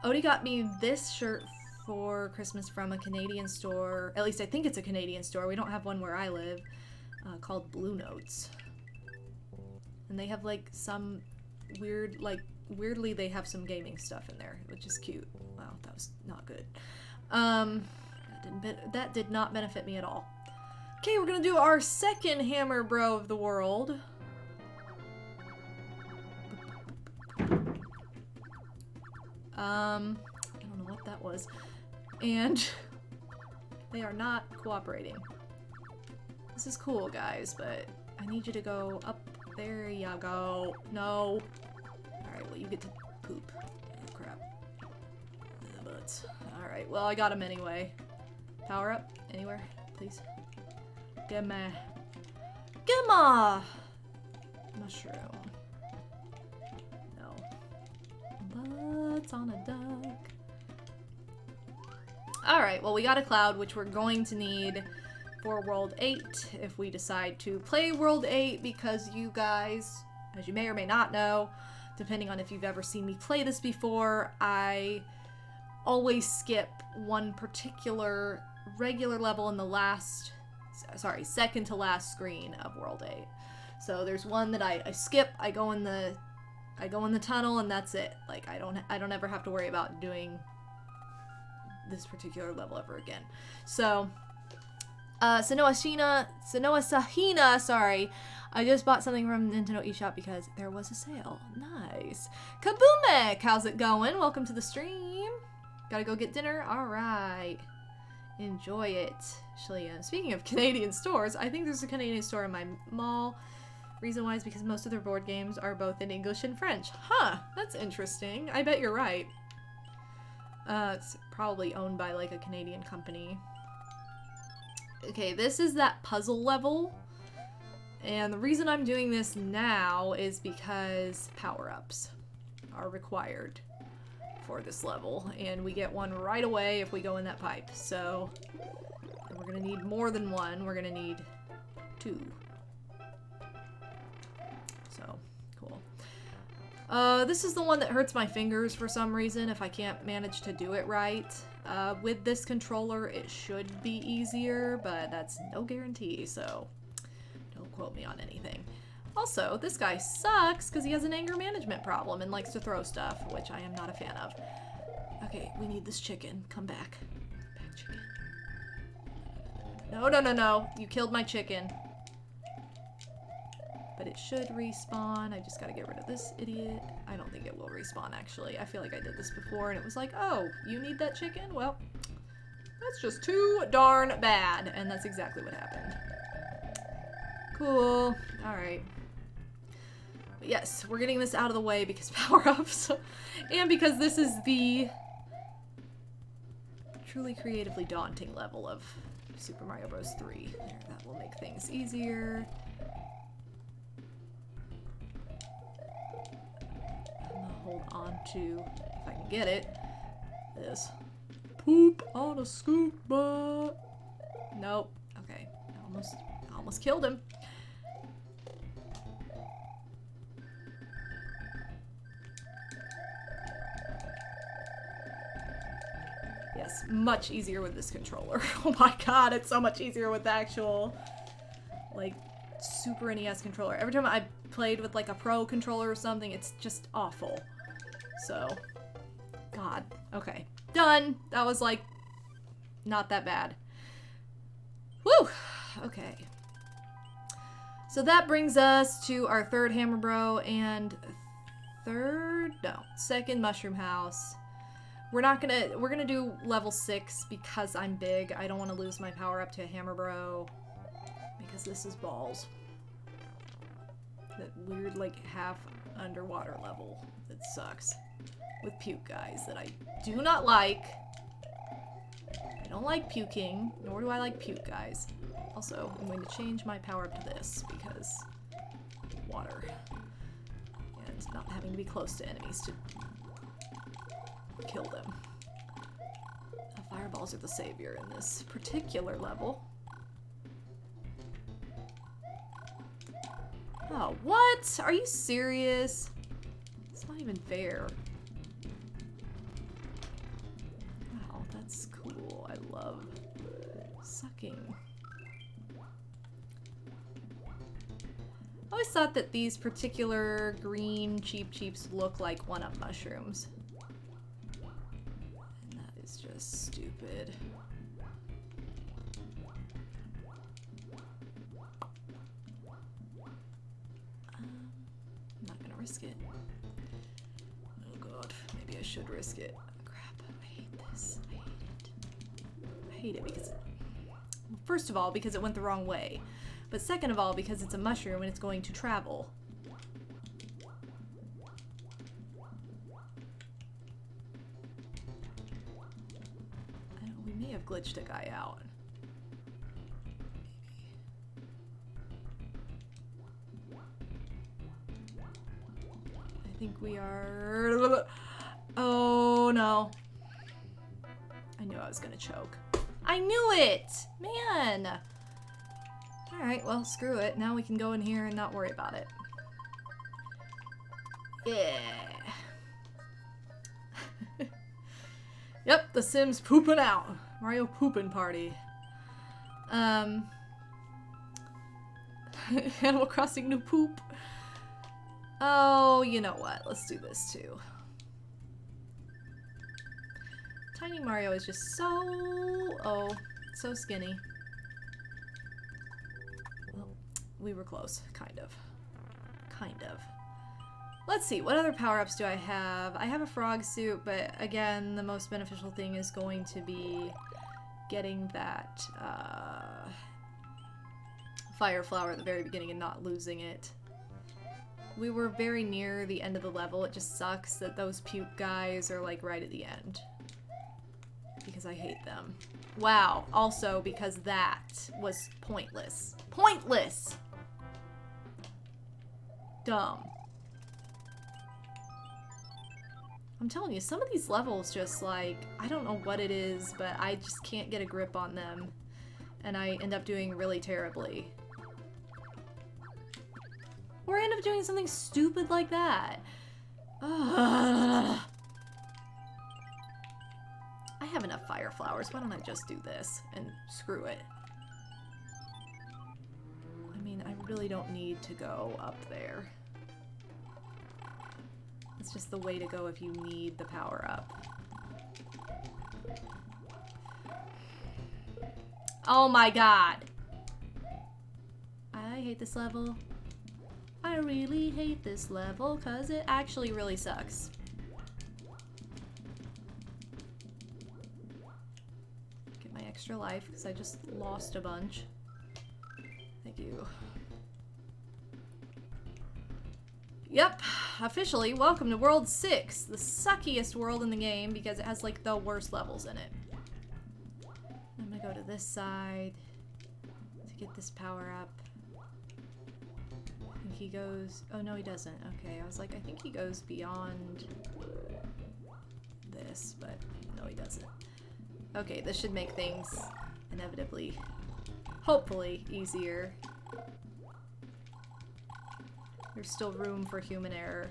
Odie got me this shirt for Christmas from a Canadian store. At least I think it's a Canadian store. We don't have one where I live. Called Blue Notes. And they have like some weird, like, weirdly they have some gaming stuff in there, which is cute. Wow, that was not good. That did not benefit me at all. Okay, we're gonna do our second Hammer Bro of the world. I don't know what that was. And they are not cooperating. This is cool, guys, but I need you to go up. There you go. No. Alright, well, you get to poop. Oh, crap. But, alright, well, I got him anyway. Power up? Anywhere? Please? Gimme. Gimme! Mushroom. No. Butts on a duck. Alright, well, we got a cloud, which we're going to need for World 8 if we decide to play World 8, because you guys, as you may or may not know, depending on if you've ever seen me play this before, I always skip one particular regular level in the last, sorry, second to last screen of World 8. So there's one that I skip, I go in the tunnel, and that's it. Like, I don't ever have to worry about doing this particular level ever again. So Sanoa Sahina, sorry. I just bought something from Nintendo eShop because there was a sale. Nice. Kabumek, how's it going? Welcome to the stream. Gotta go get dinner? Alright. Enjoy it. Actually, speaking of Canadian stores, I think there's a Canadian store in my mall. Reason why is because most of their board games are both in English and French. Huh, that's interesting. I bet you're right. It's probably owned by like a Canadian company. Okay, this is that puzzle level, and the reason I'm doing this now is because power-ups are required for this level, and we get one right away if we go in that pipe. So we're gonna need more than one. We're gonna need 2. So cool. This is the one that hurts my fingers for some reason if I can't manage to do it right. With this controller, it should be easier, but that's no guarantee, so don't quote me on anything. Also, this guy sucks because he has an anger management problem and likes to throw stuff, which I am not a fan of. Okay, we need this chicken. Come back. Come back, chicken. No, no, no, no. You killed my chicken. But it should respawn. I just gotta get rid of this idiot. I don't think it will respawn, actually. I feel like I did this before, and it was like, oh, you need that chicken? Well, that's just too darn bad. And that's exactly what happened. Cool. Alright. Yes, we're getting this out of the way because power-ups. And because this is the truly creatively daunting level of Super Mario Bros. 3. There, that will make things easier. Hold on to, if I can get it, this. Poop on a scoop butt. Nope. Okay. I almost killed him. Yes, much easier with this controller. Oh my god, it's so much easier with the actual, like, Super NES controller. Every time I played with like a pro controller or something, it's just awful. So, God. Okay. Done. That was like not that bad. Woo! Okay. So that brings us to our third Hammer Bro and second Mushroom House. We're gonna do level 6 because I'm big. I don't want to lose my power up to a Hammer Bro because this is balls. That weird like half underwater level that sucks with puke guys that I do not like. I don't like puking, nor do I like puke guys. Also, I'm going to change my power up to this because water and not having to be close to enemies to kill them. Fireballs are the savior in this particular level. Oh, what? Are you serious? It's not even fair. Wow, that's cool. I love sucking. I always thought that these particular green cheeps look like one-up mushrooms. And that is just stupid. I'm not gonna risk it. Oh god, maybe I should risk it. Oh, crap, I hate this. I hate it. I hate it because first of all, because it went the wrong way. But second of all, because it's a mushroom and it's going to travel. We may have glitched a guy out. I think we are... Oh no. I knew I was gonna choke. I knew it! Man! Alright, well, screw it. Now we can go in here and not worry about it. Yeah. Yep, the Sims pooping out. Mario pooping party. Animal Crossing new poop. Oh, you know what? Let's do this too. Tiny Mario is just so skinny. Well, we were close, kind of. Kind of. Let's see, what other power-ups do I have? I have a frog suit, but again, the most beneficial thing is going to be getting that fire flower at the very beginning and not losing it. We were very near the end of the level. It just sucks that those puke guys are like right at the end. Because I hate them. Wow, also because that was pointless. Pointless! Dumb. I'm telling you, some of these levels just like, I don't know what it is, but I just can't get a grip on them. And I end up doing really terribly. Or I end up doing something stupid like that. Ugh. I have enough fire flowers. Why don't I just do this and screw it? I mean, I really don't need to go up there. It's just the way to go if you need the power up. Oh my god! I hate this level. I really hate this level because it actually really sucks. Get my extra life because I just lost a bunch. Thank you. Yep, officially, welcome to World 6, the suckiest world in the game because it has like the worst levels in it. I'm gonna go to this side to get this power up. I think he goes, oh no he doesn't, okay, I was like, I think he goes beyond this, but no he doesn't. Okay, this should make things inevitably, hopefully, easier. There's still room for human error.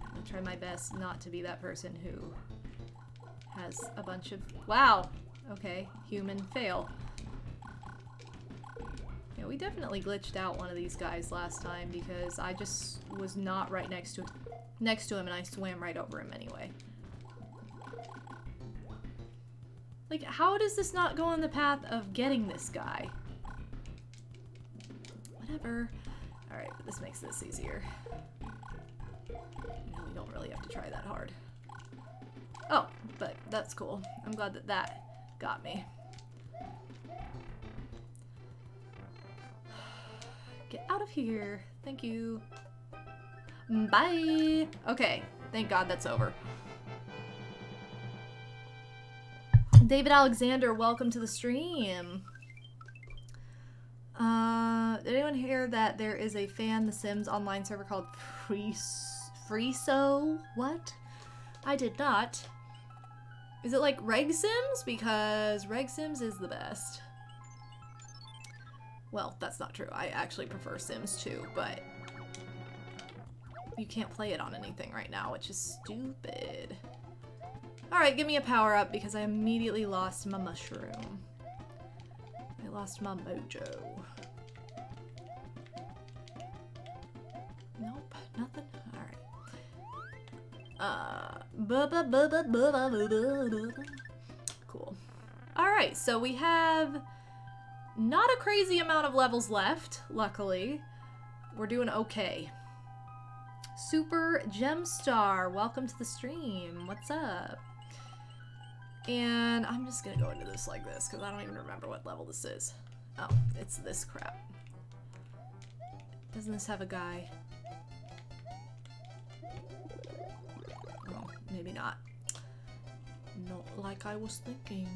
I'll try my best not to be that person who has a bunch of... Wow! Okay, human fail. Okay, we definitely glitched out one of these guys last time because I just was not right next to him and I swam right over him anyway. Like, how does this not go on the path of getting this guy? Whatever. Alright, this makes this easier. No, we don't really have to try that hard. Oh, but that's cool. I'm glad that that got me. Get out of here. Thank you. Bye. Okay, thank God that's over. David Alexander, welcome to the stream. Did anyone hear that there is a The Sims online server called Freeso? What? I did not. Is it like Reg Sims? Because Reg Sims is the best. Well, that's not true. I actually prefer Sims 2, but you can't play it on anything right now, which is stupid. Alright, give me a power up because I immediately lost my mushroom. I lost my mojo. Nope, nothing? Alright. Cool. Alright, so we have not a crazy amount of levels left, luckily. We're doing okay. Super Gemstar, welcome to the stream. What's up? And I'm just gonna go into this like this because I don't even remember what level this is. Oh, it's this crap. Doesn't this have a guy? Oh, maybe not. Not like I was thinking.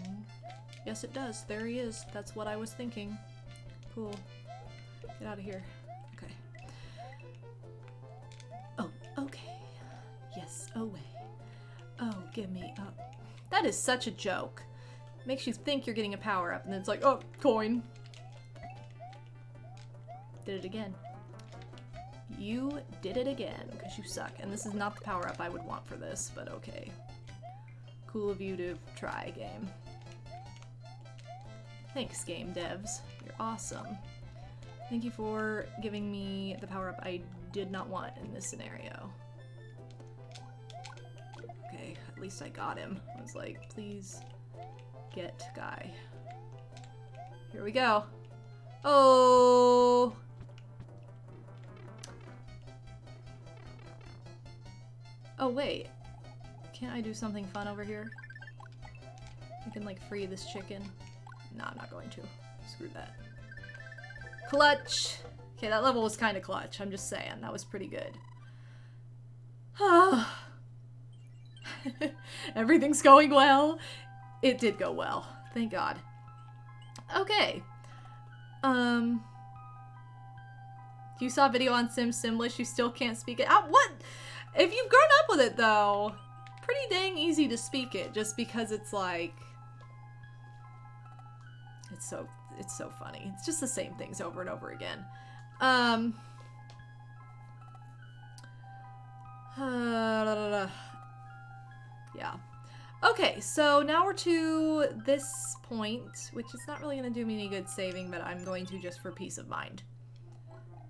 Yes, it does. There he is. That's what I was thinking. Cool. Get out of here. Okay. Oh, okay. Yes, away. Oh, give me up. That is such a joke. Makes you think you're getting a power up, and then it's like, oh, coin. Did it again. You did it again, because you suck. And this is not the power up I would want for this, but okay. Cool of you to try, game. Thanks, game devs. You're awesome. Thank you for giving me the power up I did not want in this scenario. Okay, at least I got him. I was like, please get guy. Here we go. Oh! Oh, wait. Can't I do something fun over here? I can, like, free this chicken. No, I'm not going to. Screw that. Clutch! Okay, that level was kind of clutch. I'm just saying. That was pretty good. Everything's going well. It did go well. Thank God. Okay. You saw a video on Simlish, you still can't speak it. What? If you've grown up with it, though, pretty dang easy to speak it, just because it's like... It's so funny. It's just the same things over and over again. Yeah. Okay, so now we're to this point, which is not really going to do me any good saving, but I'm going to just for peace of mind.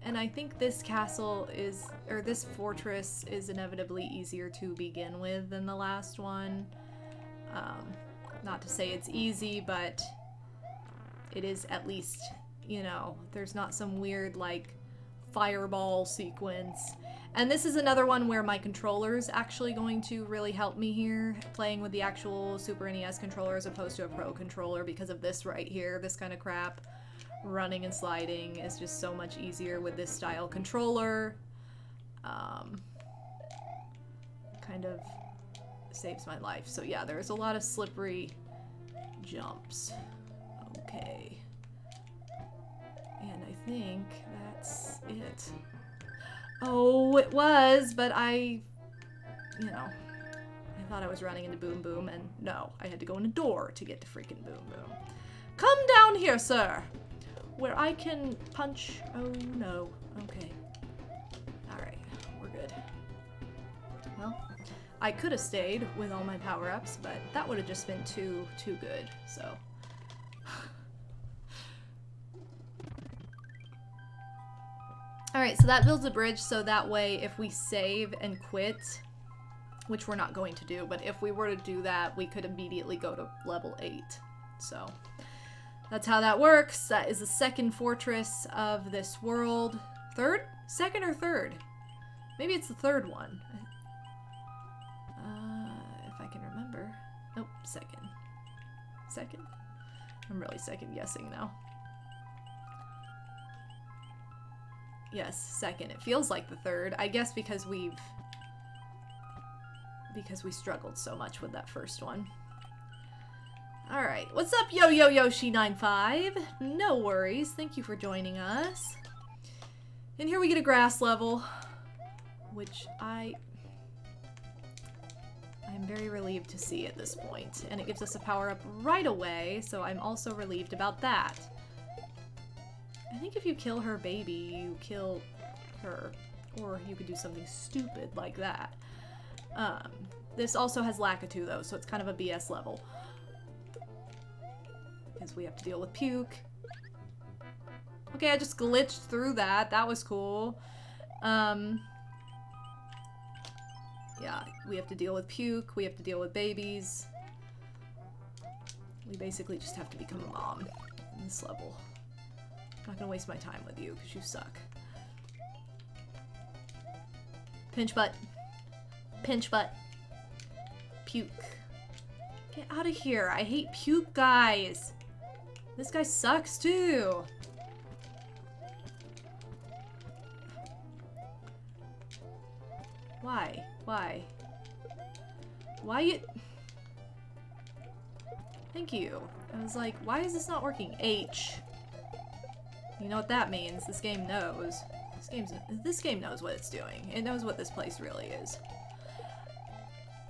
And I think this castle is, or this fortress is inevitably easier to begin with than the last one. Not to say it's easy, but it is at least, you know, there's not some weird, like, fireball sequence. And this is another one where my controller is actually going to really help me here, playing with the actual Super NES controller as opposed to a Pro controller because of this right here, this kind of crap. Running and sliding is just so much easier with this style controller. Kind of saves my life. So yeah, there's a lot of slippery jumps. Okay. And I think that's it. Oh, it was, but I thought I was running into Boom Boom, and no, I had to go in a door to get to freaking Boom Boom. Come down here, sir! Where I can punch... Oh, no. Okay. Alright, we're good. Well, I could have stayed with all my power-ups, but that would have just been too good, so... Alright, so that builds a bridge so that way if we save and quit, which we're not going to do, but if we were to do that, we could immediately go to level 8. So that's how that works. That is the second fortress of this world. Third? Second or third? Maybe it's the third one. If I can remember. Nope, second. Second? I'm really second guessing now. Yes, second. It feels like the third. I guess because we struggled so much with that first one. Alright, what's up, Yoshi95? No worries, thank you for joining us. And here we get a grass level, which I'm very relieved to see at this point. And it gives us a power-up right away, so I'm also relieved about that. I think if you kill her baby, you kill her. Or you could do something stupid like that. This also has Lakitu though, so it's kind of a BS level. Because we have to deal with puke. Okay, I just glitched through that. That was cool. Yeah, we have to deal with puke. We have to deal with babies. We basically just have to become a mom in this level. I'm not gonna waste my time with you, because you suck. Pinch butt. Pinch butt. Puke. Get out of here. I hate puke guys. This guy sucks too. Why? Why? Why you... Thank you. I was like, why is this not working? H. You know what that means. This game knows. This game knows what it's doing. It knows what this place really is.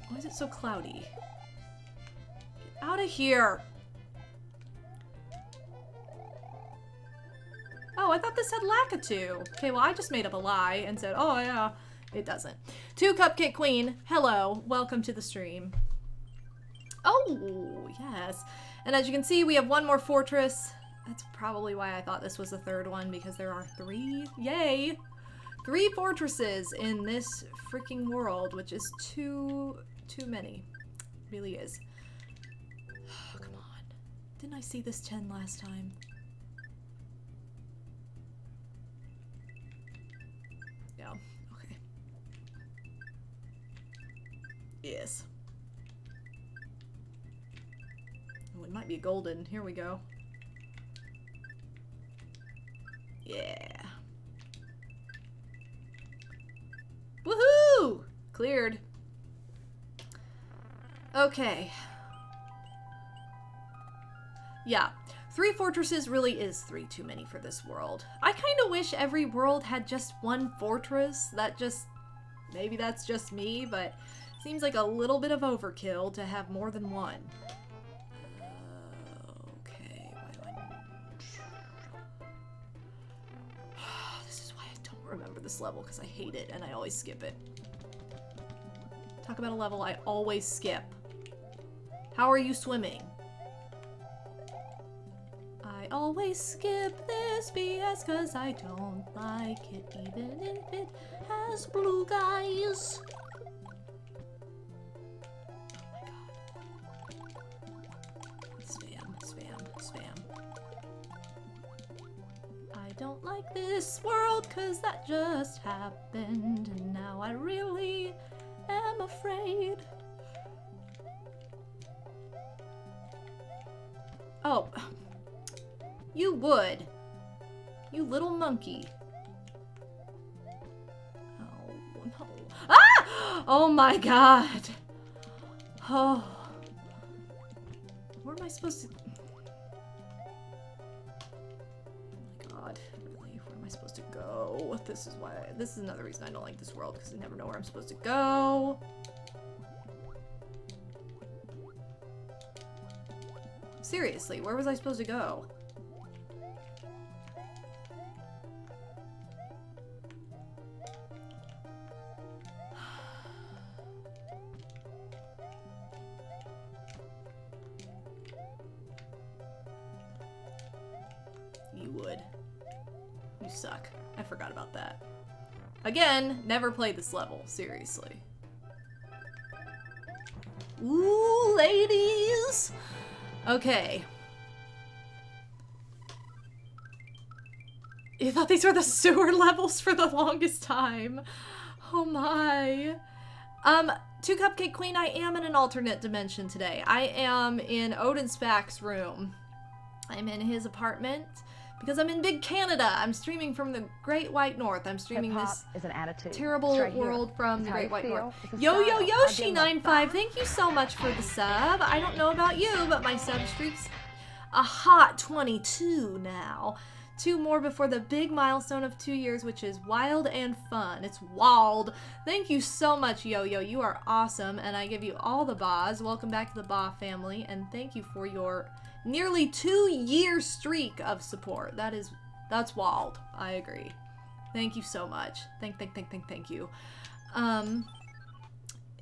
Why is it so cloudy? Get out of here! Oh, I thought this had Lakitu. Okay, well, I just made up a lie and said, oh, yeah. It doesn't. 2 Cupcake Queen. Hello. Welcome to the stream. Oh, yes. And as you can see, we have one more fortress. That's probably why I thought this was the third one, because there are 3. Yay! 3 fortresses in this freaking world, which is too many. It really is. Oh, come on. Didn't I see this 10 last time? Yeah. Okay. Yes. Oh, it might be golden. Here we go. Yeah. Woohoo! Cleared. Okay. Yeah. 3 fortresses really is 3 too many for this world. I kind of wish every world had just 1 fortress. That just... Maybe that's just me, but... Seems like a little bit of overkill to have more than 1. Okay, why do This is why I don't remember this level, because I hate it and I always skip it. Talk about a level I always skip. How are you swimming? I always skip this BS because I don't like it, even if it has blue guys. I don't like this world cause that just happened and now I really am afraid. Oh, you would. You little monkey. Oh, no. Ah! Oh my god. Oh. Where am I supposed to... supposed to go. This is another reason I don't like this world, because I never know where I'm supposed to go. Seriously, where was I supposed to go? You would. You suck. I forgot about that. Again, never played this level, seriously. Ooh, ladies! Okay. You thought these were the sewer levels for the longest time. Oh my. Two Cupcake Queen, I am in an alternate dimension today. I am in Odinspack's room. I'm in his apartment because I'm in Big Canada. I'm streaming from the Great White North. I'm streaming this is an attitude. terrible Right world from the Great White feel. North. It's a Yo style. Yoshi 95, thank you so much for the sub. I don't know about you, but my sub streak's a hot 22 now. 2 more before the big milestone of 2 years, which is wild and fun. It's wild. Thank you so much, Yo-Yo. You are awesome, and I give you all the Ba's. Welcome back to the Ba family, and thank you for your nearly 2-year streak of support. That's wild. I agree. Thank you so much. Thank you.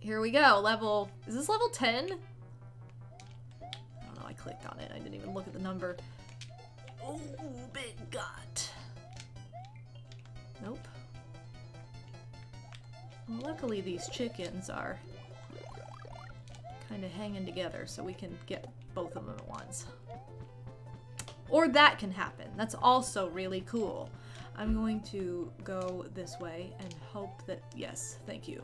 Here we go. Is this level 10? I don't know, I clicked on it. I didn't even look at the number. Oh, big gut. Nope. Well, luckily these chickens are kind of hanging together so we can get both of them at once. Or that can happen. That's also really cool. I'm going to go this way and hope that... Yes, thank you.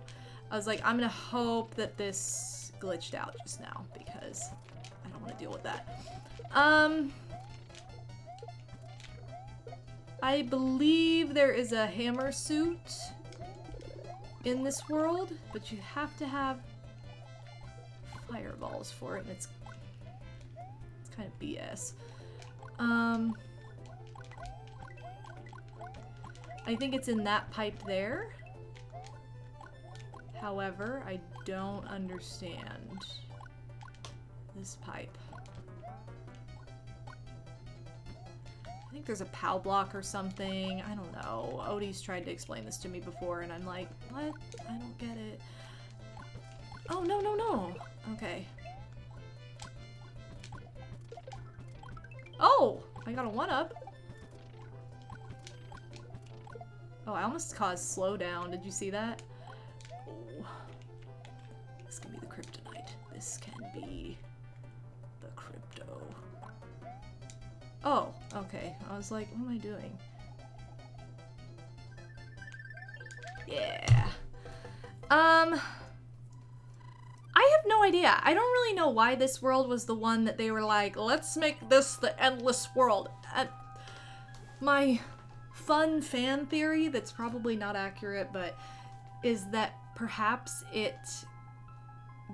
I was like, I'm gonna hope that this glitched out just now because I don't want to deal with that. I believe there is a hammer suit in this world, but you have to have fireballs for it, and it's kind of BS. I think it's in that pipe there. However, I don't understand this pipe. I think there's a POW block or something. I don't know. Odie's tried to explain this to me before, and I'm like, what? I don't get it. Oh, no, no, no. Okay. Oh! I got a 1-up. Oh, I almost caused slowdown. Did you see that? Oh. This can be the kryptonite. This can be the crypto. Oh, okay. I was like, what am I doing? Yeah. I have no idea. I don't really know why this world was the one that they were like, let's make this the endless world. My fun fan theory that's probably not accurate, but is that perhaps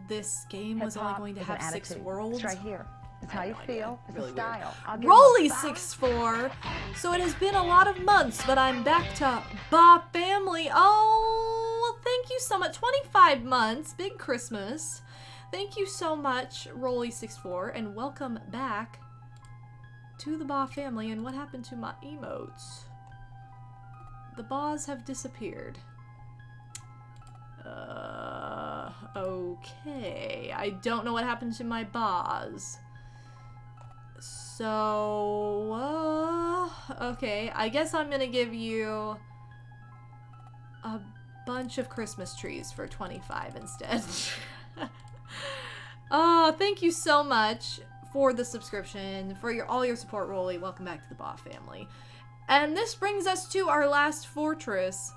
this game was only going to have 6 worlds. It's right here. It's how you feel. It's a style. Rolly 64. So it has been a lot of months, but I'm back to Ba family. Oh, thank you so much. 25 months. Big Christmas. Thank you so much, Rolly 64, and welcome back to the Ba family. And what happened to my emotes? The Ba's have disappeared. Okay. I don't know what happened to my Ba's. So, okay, I guess I'm gonna give you a bunch of Christmas trees for 25 instead. Oh, thank you so much for the subscription, for all your support, Rolly. Welcome back to the Ba family. And this brings us to our last fortress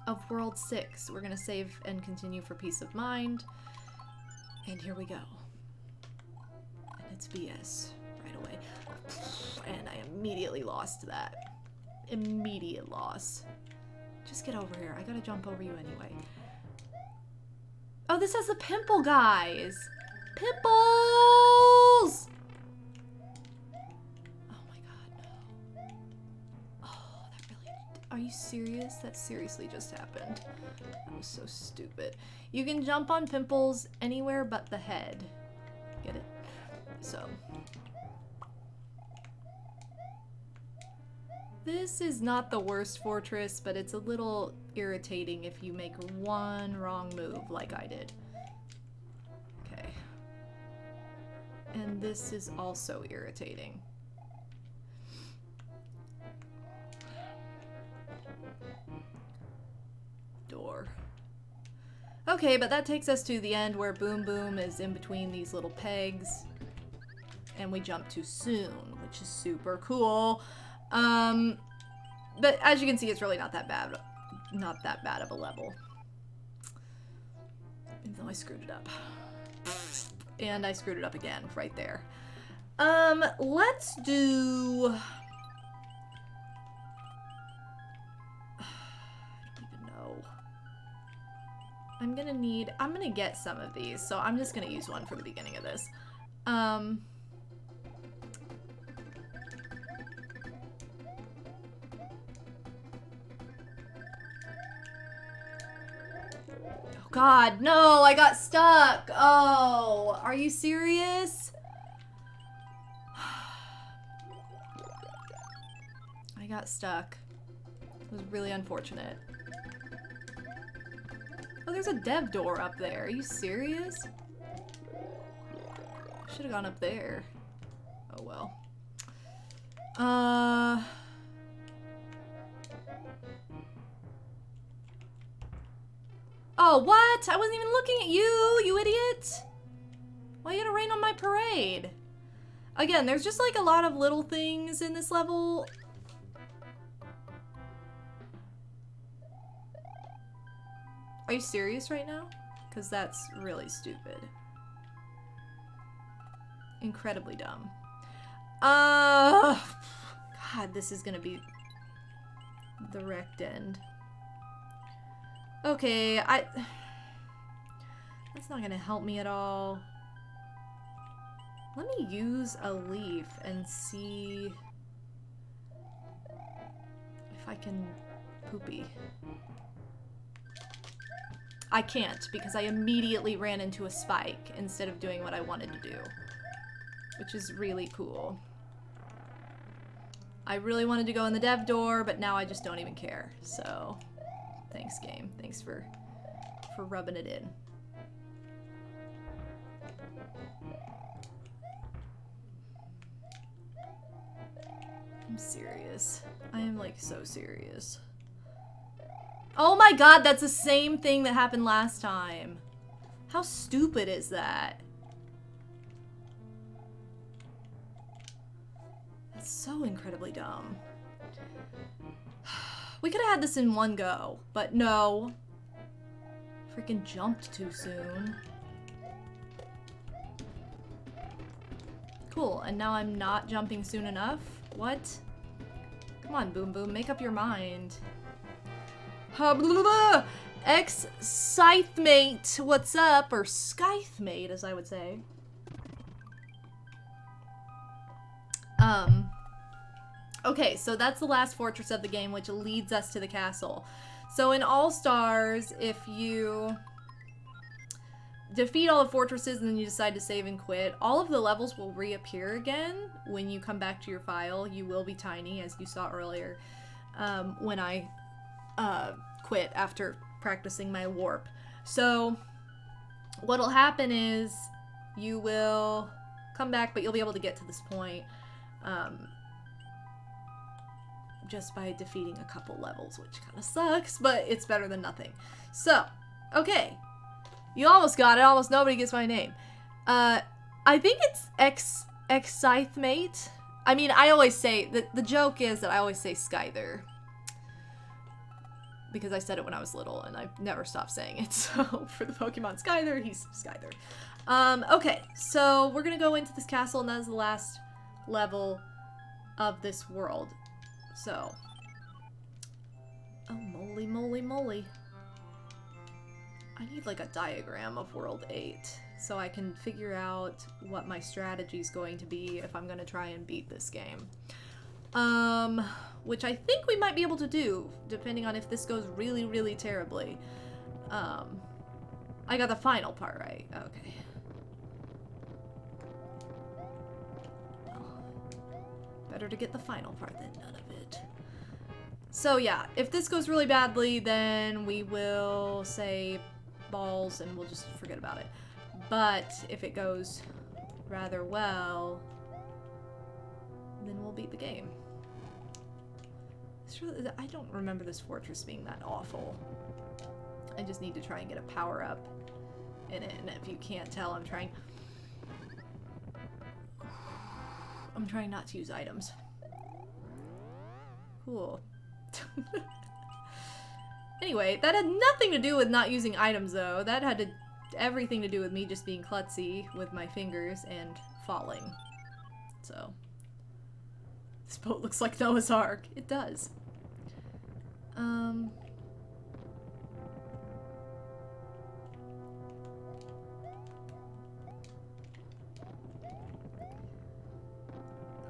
of World 6. We're gonna save and continue for peace of mind. And here we go. And it's BS. Away. And I immediately lost that. Immediate loss. Just get over here. I gotta jump over you anyway. Oh, this has the pimple guys. Pimples! Oh my god, no. Oh, that really... Are you serious? That seriously just happened. That was so stupid. You can jump on pimples anywhere but the head. Get it? So... This is not the worst fortress, but it's a little irritating if you make one wrong move like I did. Okay. And this is also irritating. door. Okay, but that takes us to the end where Boom Boom is in between these little pegs. And we jump too soon, which is super cool. But as you can see, it's really not that bad. Not that bad of a level. Even though I screwed it up. And I screwed it up again right there. Let's do... I don't even know. I'm gonna get some of these, so I'm just gonna use one for the beginning of this. Oh God, no, I got stuck. Oh, are you serious? I got stuck. It was really unfortunate. Oh, there's a dev door up there. Are you serious? Should have gone up there. Oh well. Oh, what? I wasn't even looking at you, you idiot! Why you gonna rain on my parade? Again, there's just like a lot of little things in this level. Are you serious right now? Because that's really stupid. Incredibly dumb. God, this is gonna be the wrecked end. Okay, that's not gonna help me at all. Let me use a leaf and see if I can poopy. I can't because I immediately ran into a spike instead of doing what I wanted to do, which is really cool. I really wanted to go in the dev door, but now I just don't even care. So, thanks game. Thanks for rubbing it in. I'm serious. I am like so serious. Oh my God, that's the same thing that happened last time. How stupid is that? That's so incredibly dumb. We could have had this in one go, but no. Freaking jumped too soon. Cool, and now I'm not jumping soon enough? What? Come on, Boom Boom, make up your mind. Ex-Scythemate, what's up? Or Scythemate, as I would say. Okay, so that's the last fortress of the game, which leads us to the castle. So in All Stars, if you defeat all the fortresses and then you decide to save and quit, all of the levels will reappear again when you come back to your file. You will be tiny, as you saw earlier, when I quit after practicing my warp. So what'll happen is you will come back, but you'll be able to get to this point just by defeating a couple levels, which kind of sucks, but it's better than nothing. So, okay. You almost got it. Almost nobody gets my name. I think it's Ex-Scythemate. I mean, I always say, the joke is that I always say Skyther. Because I said it when I was little, and I've never stopped saying it. So, for the Pokemon Skyther, he's Skyther. Okay, so we're gonna go into this castle, and that is the last level of this world. So, oh, moly, moly, moly. I need like a diagram of World 8 so I can figure out what my strategy is going to be if I'm going to try and beat this game. Which I think we might be able to do, depending on if this goes really, really terribly. I got the final part right. Okay. Better to get the final part than none of it. So yeah, if this goes really badly, then we will say balls and we'll just forget about it. But if it goes rather well, then we'll beat the game. It's really, I don't remember this fortress being that awful. I just need to try and get a power up in it, and if you can't tell, I'm trying not to use items. Cool. Anyway, that had nothing to do with not using items, though. That had everything to do with me just being klutzy with my fingers and falling. So, this boat looks like Noah's Ark. It does.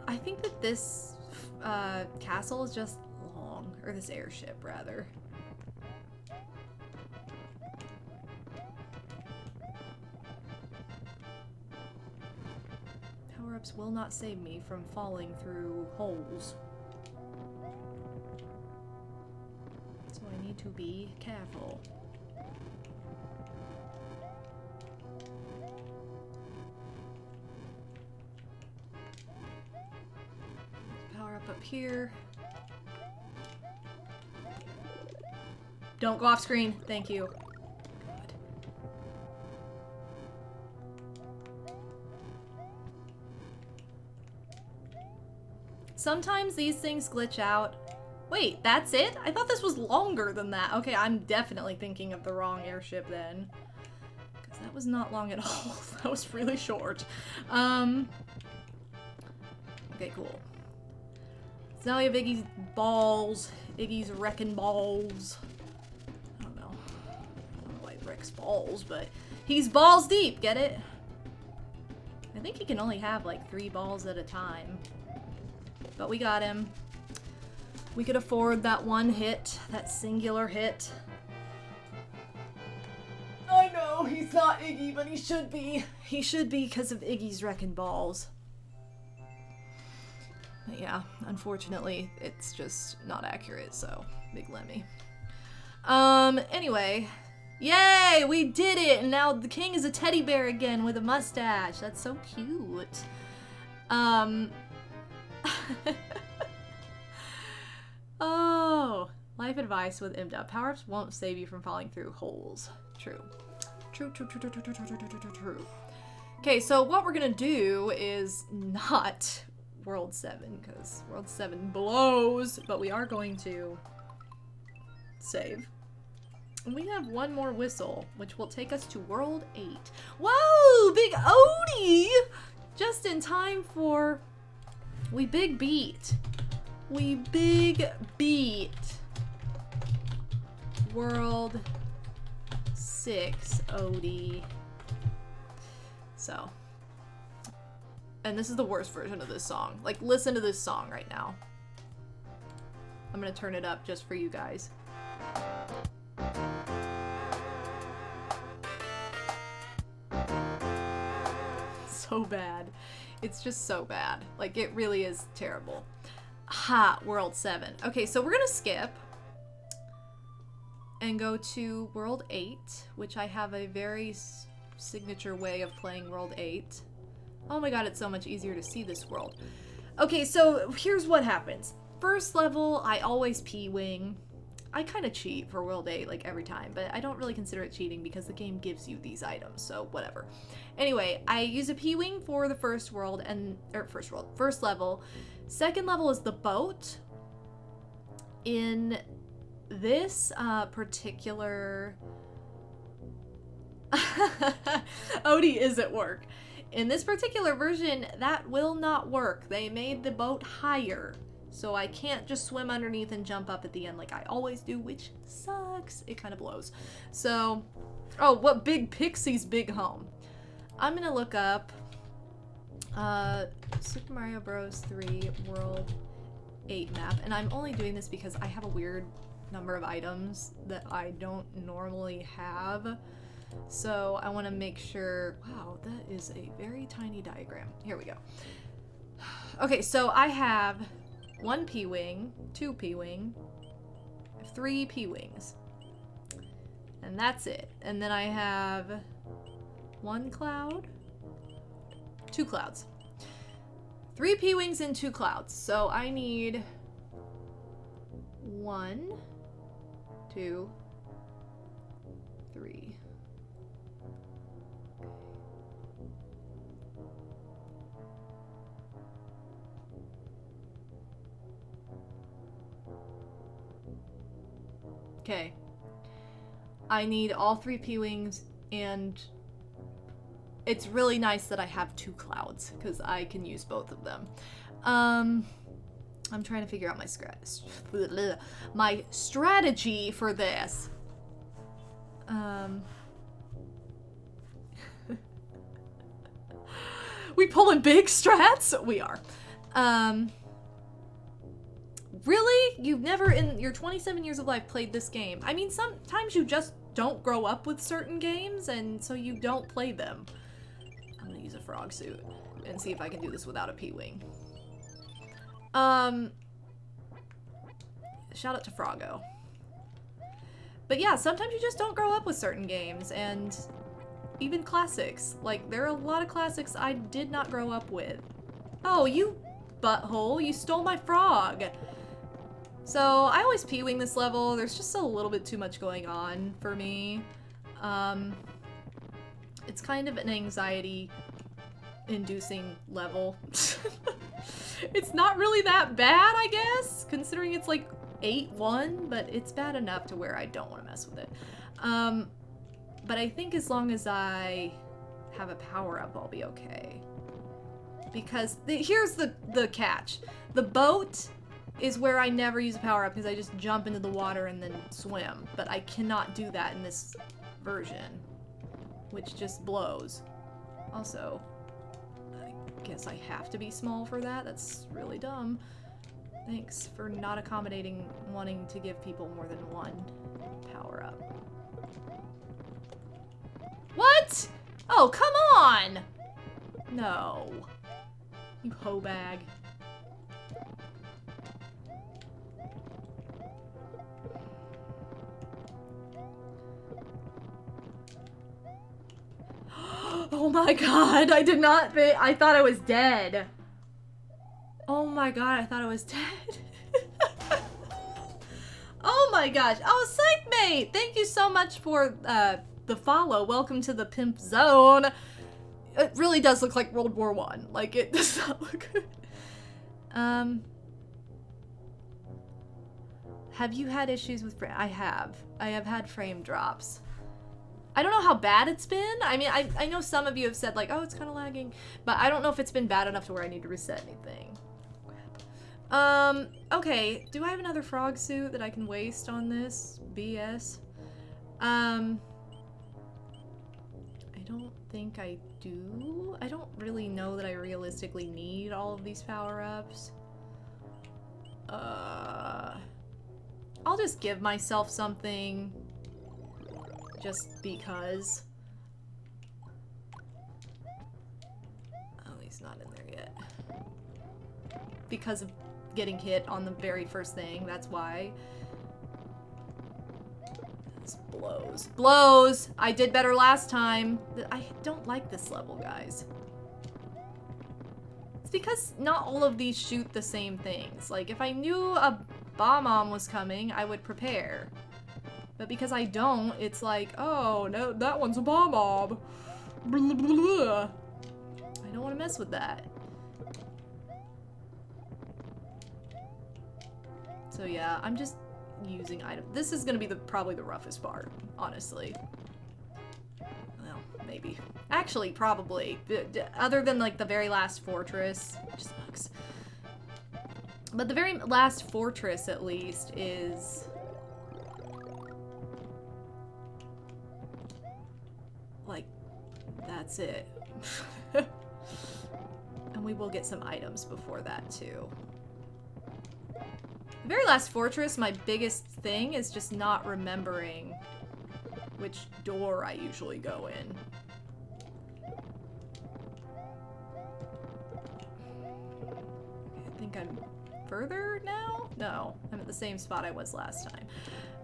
I think that this castle is just long, or this airship, rather. Power-ups will not save me from falling through holes. So I need to be careful. Power up here. Don't go off screen. Thank you. God. Sometimes these things glitch out. Wait, that's it? I thought this was longer than that. Okay, I'm definitely thinking of the wrong airship then. Because that was not long at all. That was really short. Okay, cool. So now we have Iggy's balls. Iggy's wrecking balls. I don't know why he wrecks balls, but he's balls deep, get it? I think he can only have like 3 balls at a time. But we got him. We could afford that one hit, that singular hit. I know, he's not Iggy, but he should be. He should be because of Iggy's wrecking balls. But yeah, unfortunately, it's just not accurate, so big Lemmy. Anyway. Yay! We did it! And now the king is a teddy bear again with a mustache. That's so cute. Oh, life advice with Imda. Power-ups won't save you from falling through holes. True. True. Okay, so what we're gonna do is not World 7, because World 7 blows, but we are going to save. And we have one more whistle, which will take us to World 8. Whoa, big Odie! Just in time for... We big beat. We big beat World 6 Odie. So. And this is the worst version of this song. Like, listen to this song right now. I'm gonna turn it up just for you guys. So bad. It's just so bad. Like, it really is terrible. Ha! World 7. Okay, so we're gonna skip and go to World 8, which I have a very signature way of playing World 8. Oh my god, it's so much easier to see this world. Okay, so here's what happens. First level, I always P-wing. I kind of cheat for World 8, like, every time, but I don't really consider it cheating because the game gives you these items, so whatever. Anyway, I use a P-wing for the first level. Second level is the boat. In this particular... Odie is at work. In this particular version, that will not work. They made the boat higher. So I can't just swim underneath and jump up at the end like I always do, which sucks. It kind of blows. So, oh, what Big Pixie's big home? I'm gonna look up Super Mario Bros. 3 World 8 map, and I'm only doing this because I have a weird number of items that I don't normally have. So I want to make sure, wow, that is a very tiny diagram. Here we go. Okay, so I have 1 P-wing, 2 P-wing, 3 P-wings, and that's it. And then I have 1 cloud, 2 clouds, 3 P-wings and 2 clouds. So I need 1, 2, Okay. I need all 3 P-Wings, and it's really nice that I have 2 clouds, because I can use both of them. I'm trying to figure out my strategy for this. We pulling big strats? We are. Really? You've never in your 27 years of life played this game? I mean, sometimes you just don't grow up with certain games, and so you don't play them. I'm gonna use a frog suit and see if I can do this without a P-Wing. Shout out to Froggo. But yeah, sometimes you just don't grow up with certain games, and even classics. Like, there are a lot of classics I did not grow up with. Oh, you butthole, you stole my frog! So, I always P-Wing this level. There's just a little bit too much going on for me. It's kind of an anxiety-inducing level. It's not really that bad, I guess, considering it's like 8-1, but it's bad enough to where I don't want to mess with it. But I think as long as I have a power-up, I'll be okay. Because here's the catch. The boat is where I never use a power-up because I just jump into the water and then swim. But I cannot do that in this version, which just blows. Also, I guess I have to be small for that. That's really dumb. Thanks for not accommodating wanting to give people more than 1 power-up. What? Oh, come on! No. You hoe bag. Oh my god, I did not think- I thought I was dead. Oh my god, I thought I was dead. Oh my gosh. Oh, Psych Mate! Thank you so much for the follow. Welcome to the pimp zone. It really does look like World War I. Like, it does not look good. Have you had issues with frame? I have. I have had frame drops. I don't know how bad it's been. I mean, I know some of you have said, like, oh, it's kind of lagging. But I don't know if it's been bad enough to where I need to reset anything. Okay. Do I have another frog suit that I can waste on this BS? I don't think I do. I don't really know that I realistically need all of these power-ups. I'll just give myself something just because. Oh, he's not in there yet. Because of getting hit on the very first thing, that's why. This blows. Blows! I did better last time. I don't like this level, guys. It's because not all of these shoot the same things. Like, if I knew a bomb-bomb was coming, I would prepare. But because I don't, it's like, oh, no, that one's a bomb-bomb. I don't want to mess with that. So yeah, I'm just using items. This is gonna be probably the roughest part, honestly. Well, maybe. Actually, probably. Other than like the very last fortress, which sucks. But the very last fortress, at least, is like, that's it. And we will get some items before that, too. The very last fortress, my biggest thing is just not remembering which door I usually go in. I think I'm further now? No, I'm at the same spot I was last time.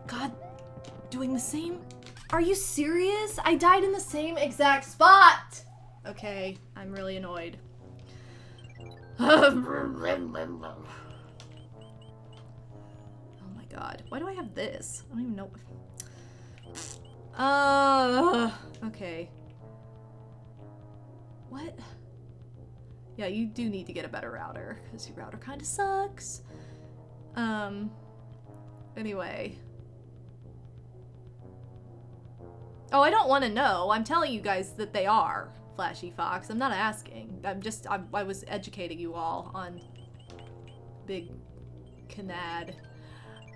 God, doing the same? Are you serious? I died in the same exact spot! Okay, I'm really annoyed. Oh my god. Why do I have this? I don't even know. Okay. What? Yeah, you do need to get a better router, because your router kind of sucks. Anyway. Oh, I don't want to know. I'm telling you guys that they are, Flashy Fox. I'm not asking. I was educating you all on Big Canad.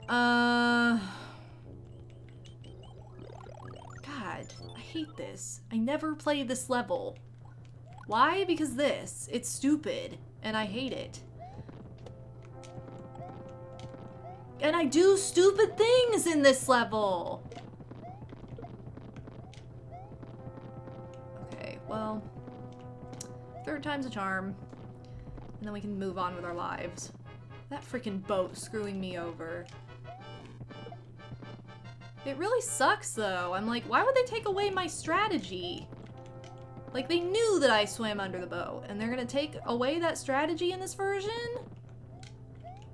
God, I hate this. I never play this level. Why? Because it's stupid, and I hate it. And I do stupid things in this level. Okay, well, third time's a charm. And then we can move on with our lives. That freaking boat screwing me over. It really sucks, though. I'm like, why would they take away my strategy? Like, they knew that I swam under the boat, and they're gonna take away that strategy in this version?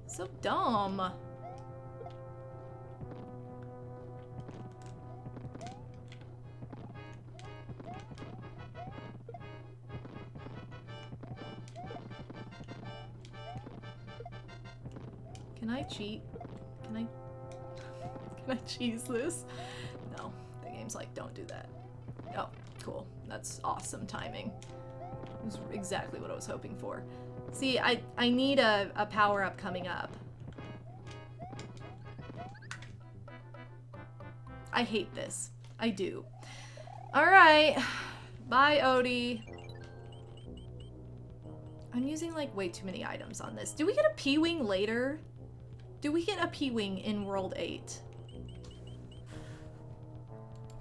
So dumb. Can I cheat? Can I cheese this? No, the game's like, don't do that. Oh, cool. That's awesome timing. It was exactly what I was hoping for. See, I need a power-up coming up. I hate this. I do. Alright. Bye, Odie. I'm using, like, way too many items on this. Do we get a P-Wing later? Do we get a P-Wing in World 8?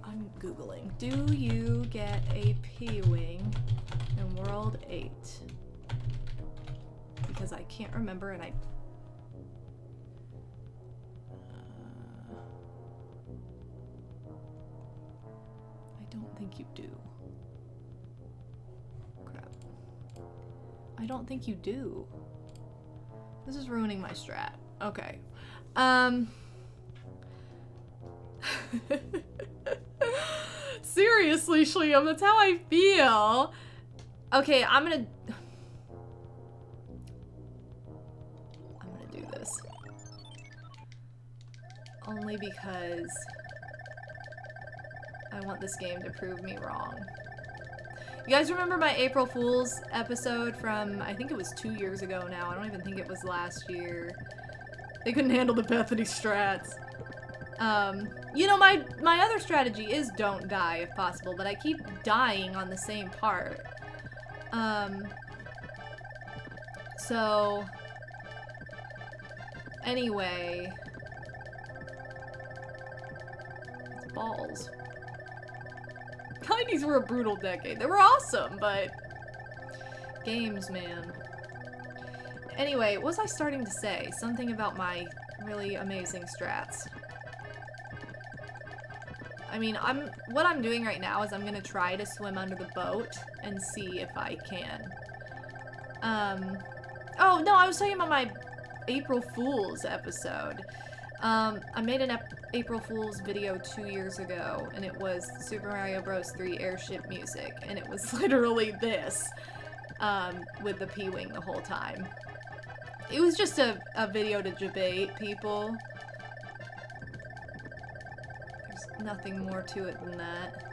I'm Googling. Do you get a P-Wing in World 8? Because I can't remember and I don't think you do. Crap. I don't think you do. This is ruining my strat. Okay. Seriously, Shliam, that's how I feel. Okay, I'm gonna do this. Only because I want this game to prove me wrong. You guys remember my April Fool's episode from, I think it was 2 years ago now. I don't even think it was last year. They couldn't handle the Bethany strats. You know, my other strategy is don't die if possible, but I keep dying on the same part. So, anyway, it's balls. 90s were a brutal decade. They were awesome, but games, man. Anyway, what was I starting to say? Something about my really amazing strats. I mean, what I'm doing right now is I'm gonna try to swim under the boat and see if I can. Oh, no, I was talking about my April Fool's episode. I made an April Fool's video 2 years ago, and it was Super Mario Bros. 3 airship music, and it was literally this, with the P-Wing the whole time. It was just a video to debate people. There's nothing more to it than that.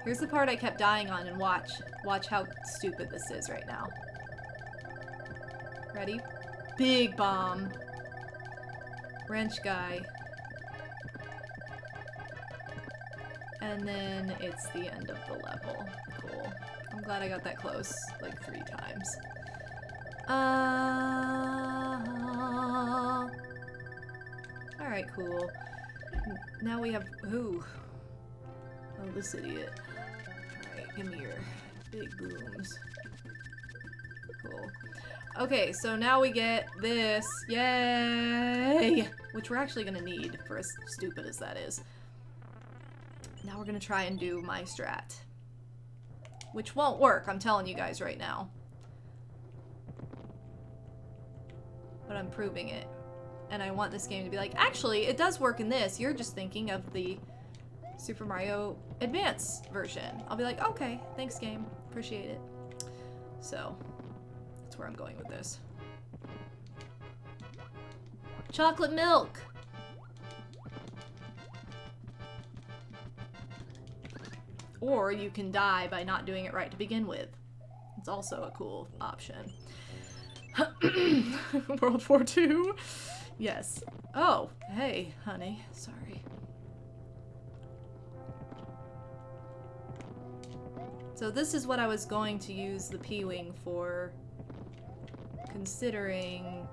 Here's the part I kept dying on, and watch how stupid this is right now. Ready? Big bomb. Wrench guy. And then it's the end of the level. Cool. I'm glad I got that close, like 3 times. Alright, cool. Now we have who? Oh, this idiot. Alright, give me your big booms. Cool. Okay, so now we get this. Yay! Which we're actually gonna need, for as stupid as that is. Now we're gonna try and do my strat. Which won't work, I'm telling you guys right now. But I'm proving it. And I want this game to be like, actually, it does work in this. You're just thinking of the Super Mario Advance version. I'll be like, okay, thanks game. Appreciate it. So, that's where I'm going with this. Chocolate milk! Or you can die by not doing it right to begin with. It's also a cool option. World War II? Yes. Oh, hey, honey. Sorry. So this is what I was going to use the P-Wing for, considering...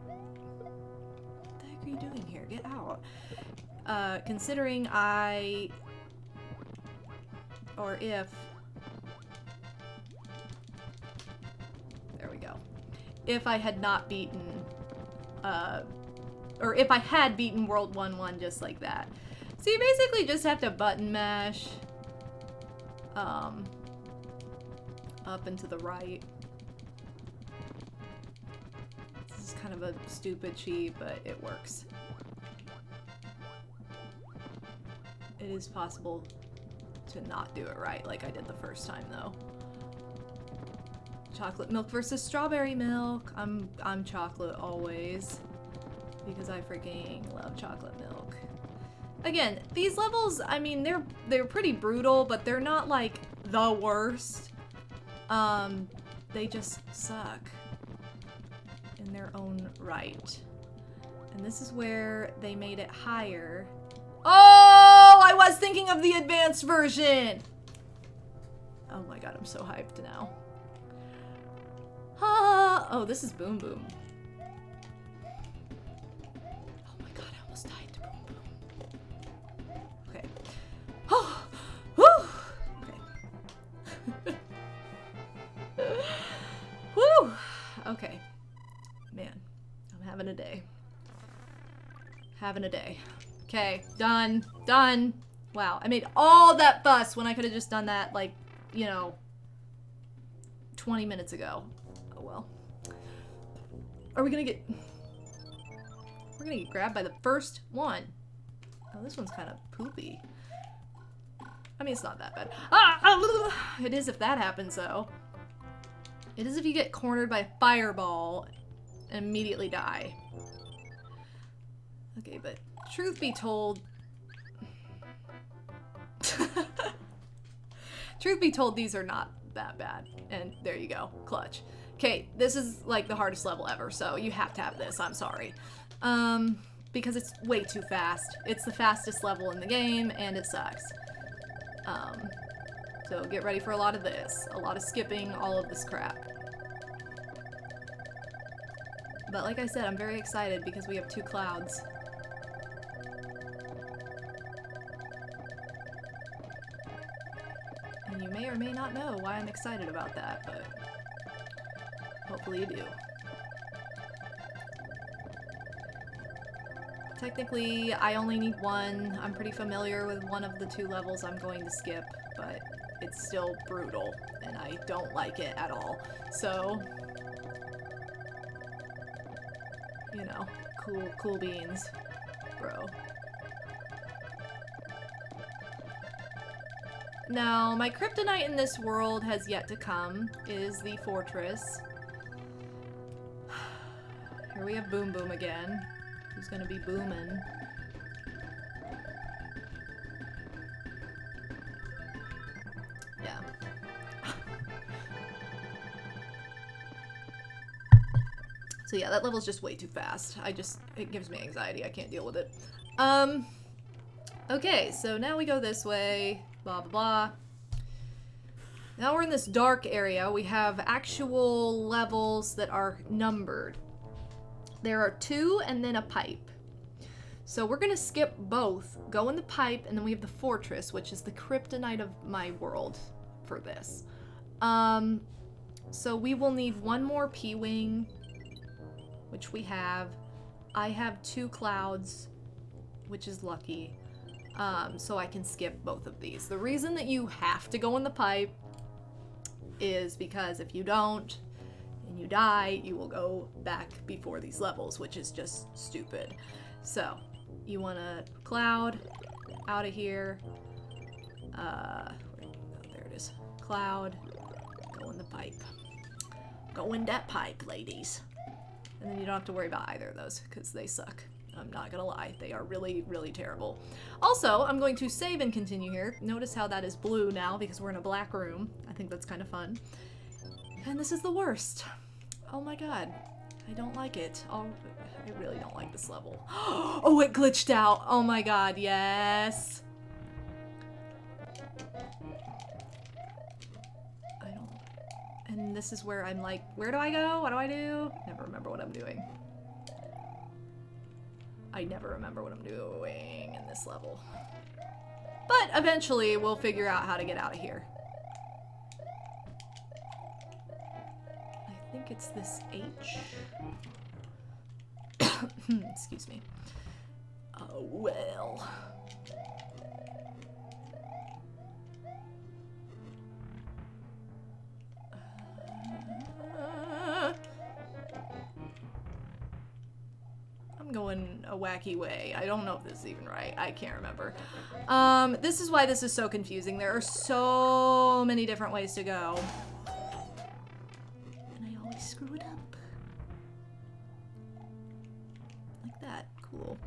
What the heck are you doing here? Get out. Considering I... Or if... There we go. If I had not beaten... or if I had beaten World 1-1 just like that. So you basically just have to button mash... up and to the right. This is kind of a stupid cheat, but it works. It is possible to not do it right like I did the first time though. Chocolate milk versus strawberry milk. I'm chocolate always because I freaking love chocolate milk. Again, these levels, I mean, they're pretty brutal, but they're not like the worst. They just suck in their own right. And this is where they made it higher. Oh, I was thinking of the advanced version. Oh my god, I'm so hyped now. Ah, oh, this is Boom Boom. Oh my god, I almost died to Boom Boom. Okay. Oh, whew. Okay. Woo. Okay. Man, I'm having a day. Having a day. Okay, done. Done. Wow, I made all that fuss when I could have just done that, like, you know, 20 minutes ago. Oh well. Are we gonna get... We're gonna get grabbed by the first one. Oh, this one's kind of poopy. I mean, it's not that bad. Ah! It is if that happens, though. It is if you get cornered by a fireball and immediately die. Okay, but truth be told... Truth be told, these are not that bad. And there you go. Clutch. Okay, this is like the hardest level ever, so you have to have this. I'm sorry. Because it's way too fast. It's the fastest level in the game, and it sucks. So get ready for a lot of this. A lot of skipping, all of this crap. But like I said, I'm very excited because we have 2 clouds. And you may or may not know why I'm excited about that, but hopefully you do. Technically, I only need 1. I'm pretty familiar with one of the 2 levels I'm going to skip, but it's still brutal, and I don't like it at all. So, you know, cool beans, bro. Now, my kryptonite in this world has yet to come, is the fortress. Here we have Boom Boom again, who's gonna be booming. Yeah. So yeah, that level's just way too fast. It gives me anxiety, I can't deal with it. Okay, so now we go this way. Blah, blah, blah. Now we're in this dark area. We have actual levels that are numbered. There are 2 and then a pipe. So we're gonna skip both, go in the pipe, and then we have the fortress, which is the kryptonite of my world for this. So we will need 1 more P-Wing, which we have. I have 2 clouds, which is lucky. So I can skip both of these. The reason that you have to go in the pipe is because if you don't and you die, you will go back before these levels, which is just stupid. So you want to cloud out of here. There it is. Cloud. Go in the pipe. Go in that pipe, ladies. And then you don't have to worry about either of those because they suck. I'm not gonna lie. They are really, really terrible. Also, I'm going to save and continue here. Notice how that is blue now because we're in a black room. I think that's kind of fun. And this is the worst. Oh my god. I don't like it. Oh, I really don't like this level. Oh, it glitched out. Oh my god, yes. I don't... And this is where I'm like, where do I go? What do I do? Never remember what I'm doing. I never remember what I'm doing in this level. But eventually we'll figure out how to get out of here. I think it's this H. Excuse me. Oh, well. I'm going a wacky way. I don't know if this is even right. I can't remember. This is why this is so confusing. There are so many different ways to go. And I always screw it up. Like that. Cool.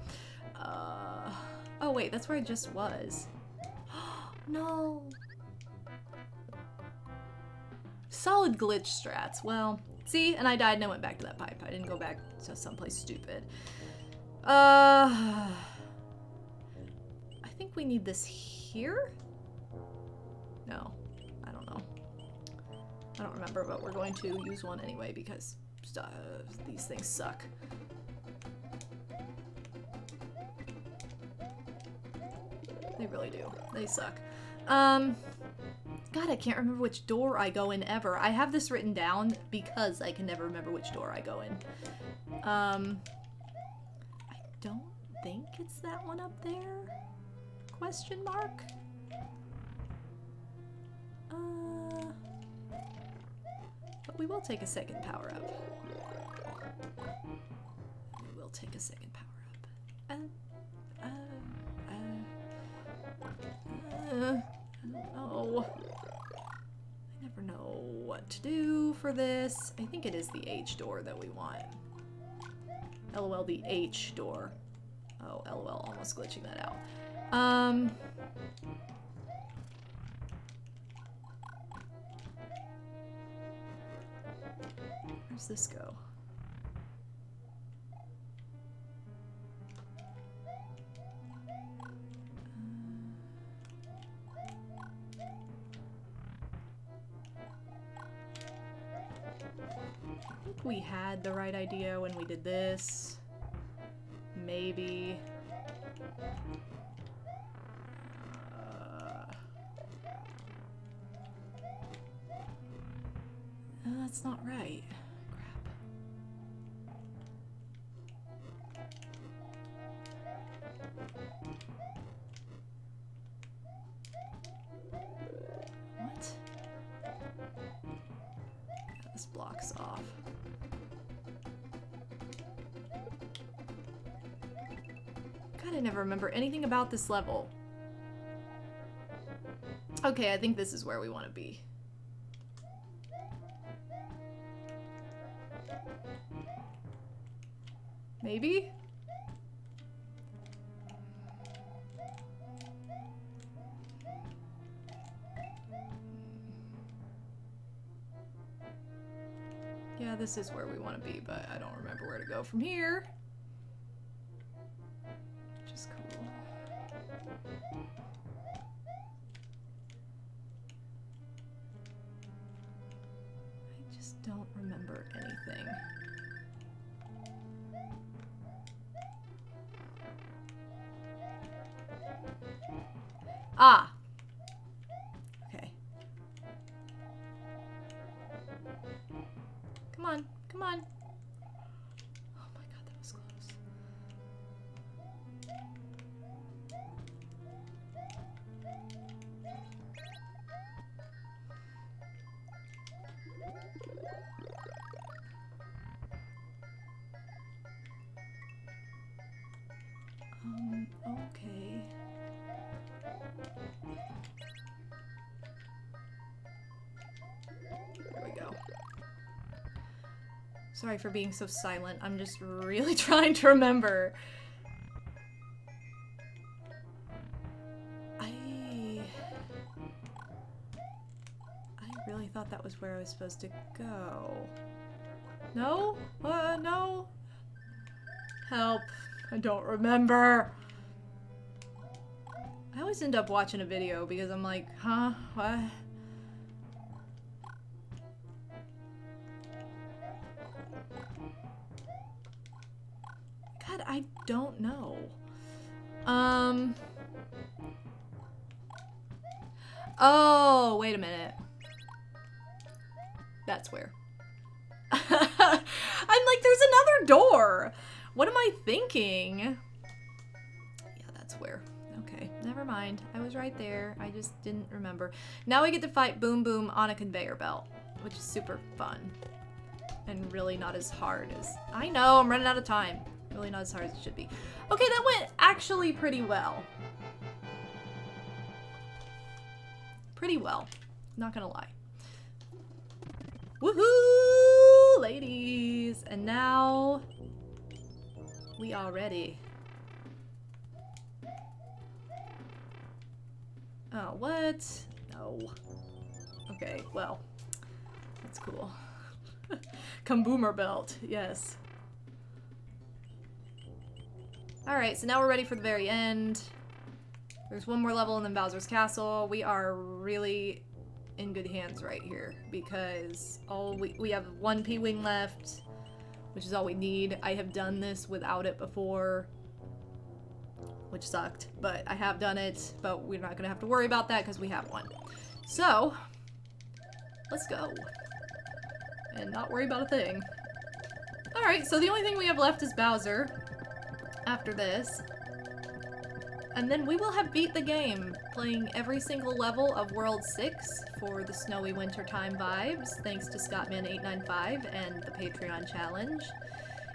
Oh wait, that's where I just was. No. Solid glitch strats. Well, see, and I died and I went back to that pipe. I didn't go back to someplace stupid. I think we need this here? No, I don't know. I don't remember, but we're going to use one anyway because these things suck. They really do. They suck. God, I can't remember which door I go in ever. I have this written down because I can never remember which door I go in. I don't think it's that one up there? Question mark? But we will take a second power up. We will take a second power up. I don't know. I never know what to do for this. I think it is the H door that we want. LOL, the H door. Oh, LOL, almost glitching that out. Where's this go? I think we had the right idea when we did this. Maybe. That's not right. Crap. What? Yeah, this blocks off. God, I never remember anything about this level. Okay, I think this is where we want to be. Maybe? Yeah, this is where we want to be, but I don't remember where to go from here. Which is cool. I just don't remember anything. Ah! Okay. Come on, come on. Oh my god, that was close. Okay. There we go. Sorry for being so silent. I'm just really trying to remember. thought that was where I was supposed to go. No? No? Help. I don't remember. I always end up watching a video because I'm like, huh? What? God, I don't know. Oh, wait a minute. That's where. I'm like, there's another door. What am I thinking? Yeah, that's where. Okay, never mind. I was right there. I just didn't remember. Now we get to fight Boom Boom on a conveyor belt, which is super fun. And really not as hard as... I know, I'm running out of time. Really not as hard as it should be. Okay, that went actually pretty well. Pretty well. Not gonna lie. Woohoo, ladies! And now we are ready. Oh, what? No. Okay, well, that's cool. Kaboomer belt, yes. Alright, so now we're ready for the very end. There's one more level and then Bowser's Castle. We are really in good hands right here because we have one P-Wing left, which is all we need. I have done this without it before, which sucked, but I have done it, but we're not gonna have to worry about that because we have one. So, let's go. And not worry about a thing. Alright, so the only thing we have left is Bowser after this. And then we will have beat the game, playing every single level of World 6 for the snowy wintertime vibes, thanks to Scottman895 and the Patreon challenge.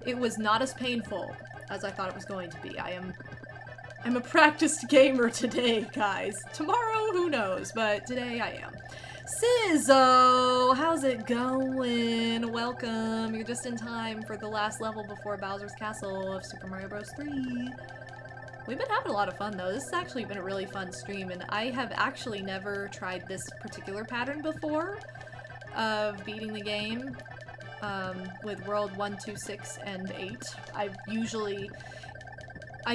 It was not as painful as I thought it was going to be. I'm a practiced gamer today, guys. Tomorrow, who knows, but today I am. Sizzo, how's it going? Welcome. You're just in time for the last level before Bowser's Castle of Super Mario Bros. 3. We've been having a lot of fun, though. This has actually been a really fun stream, and I have actually never tried this particular pattern before of beating the game with World 1, 2, 6, and 8. I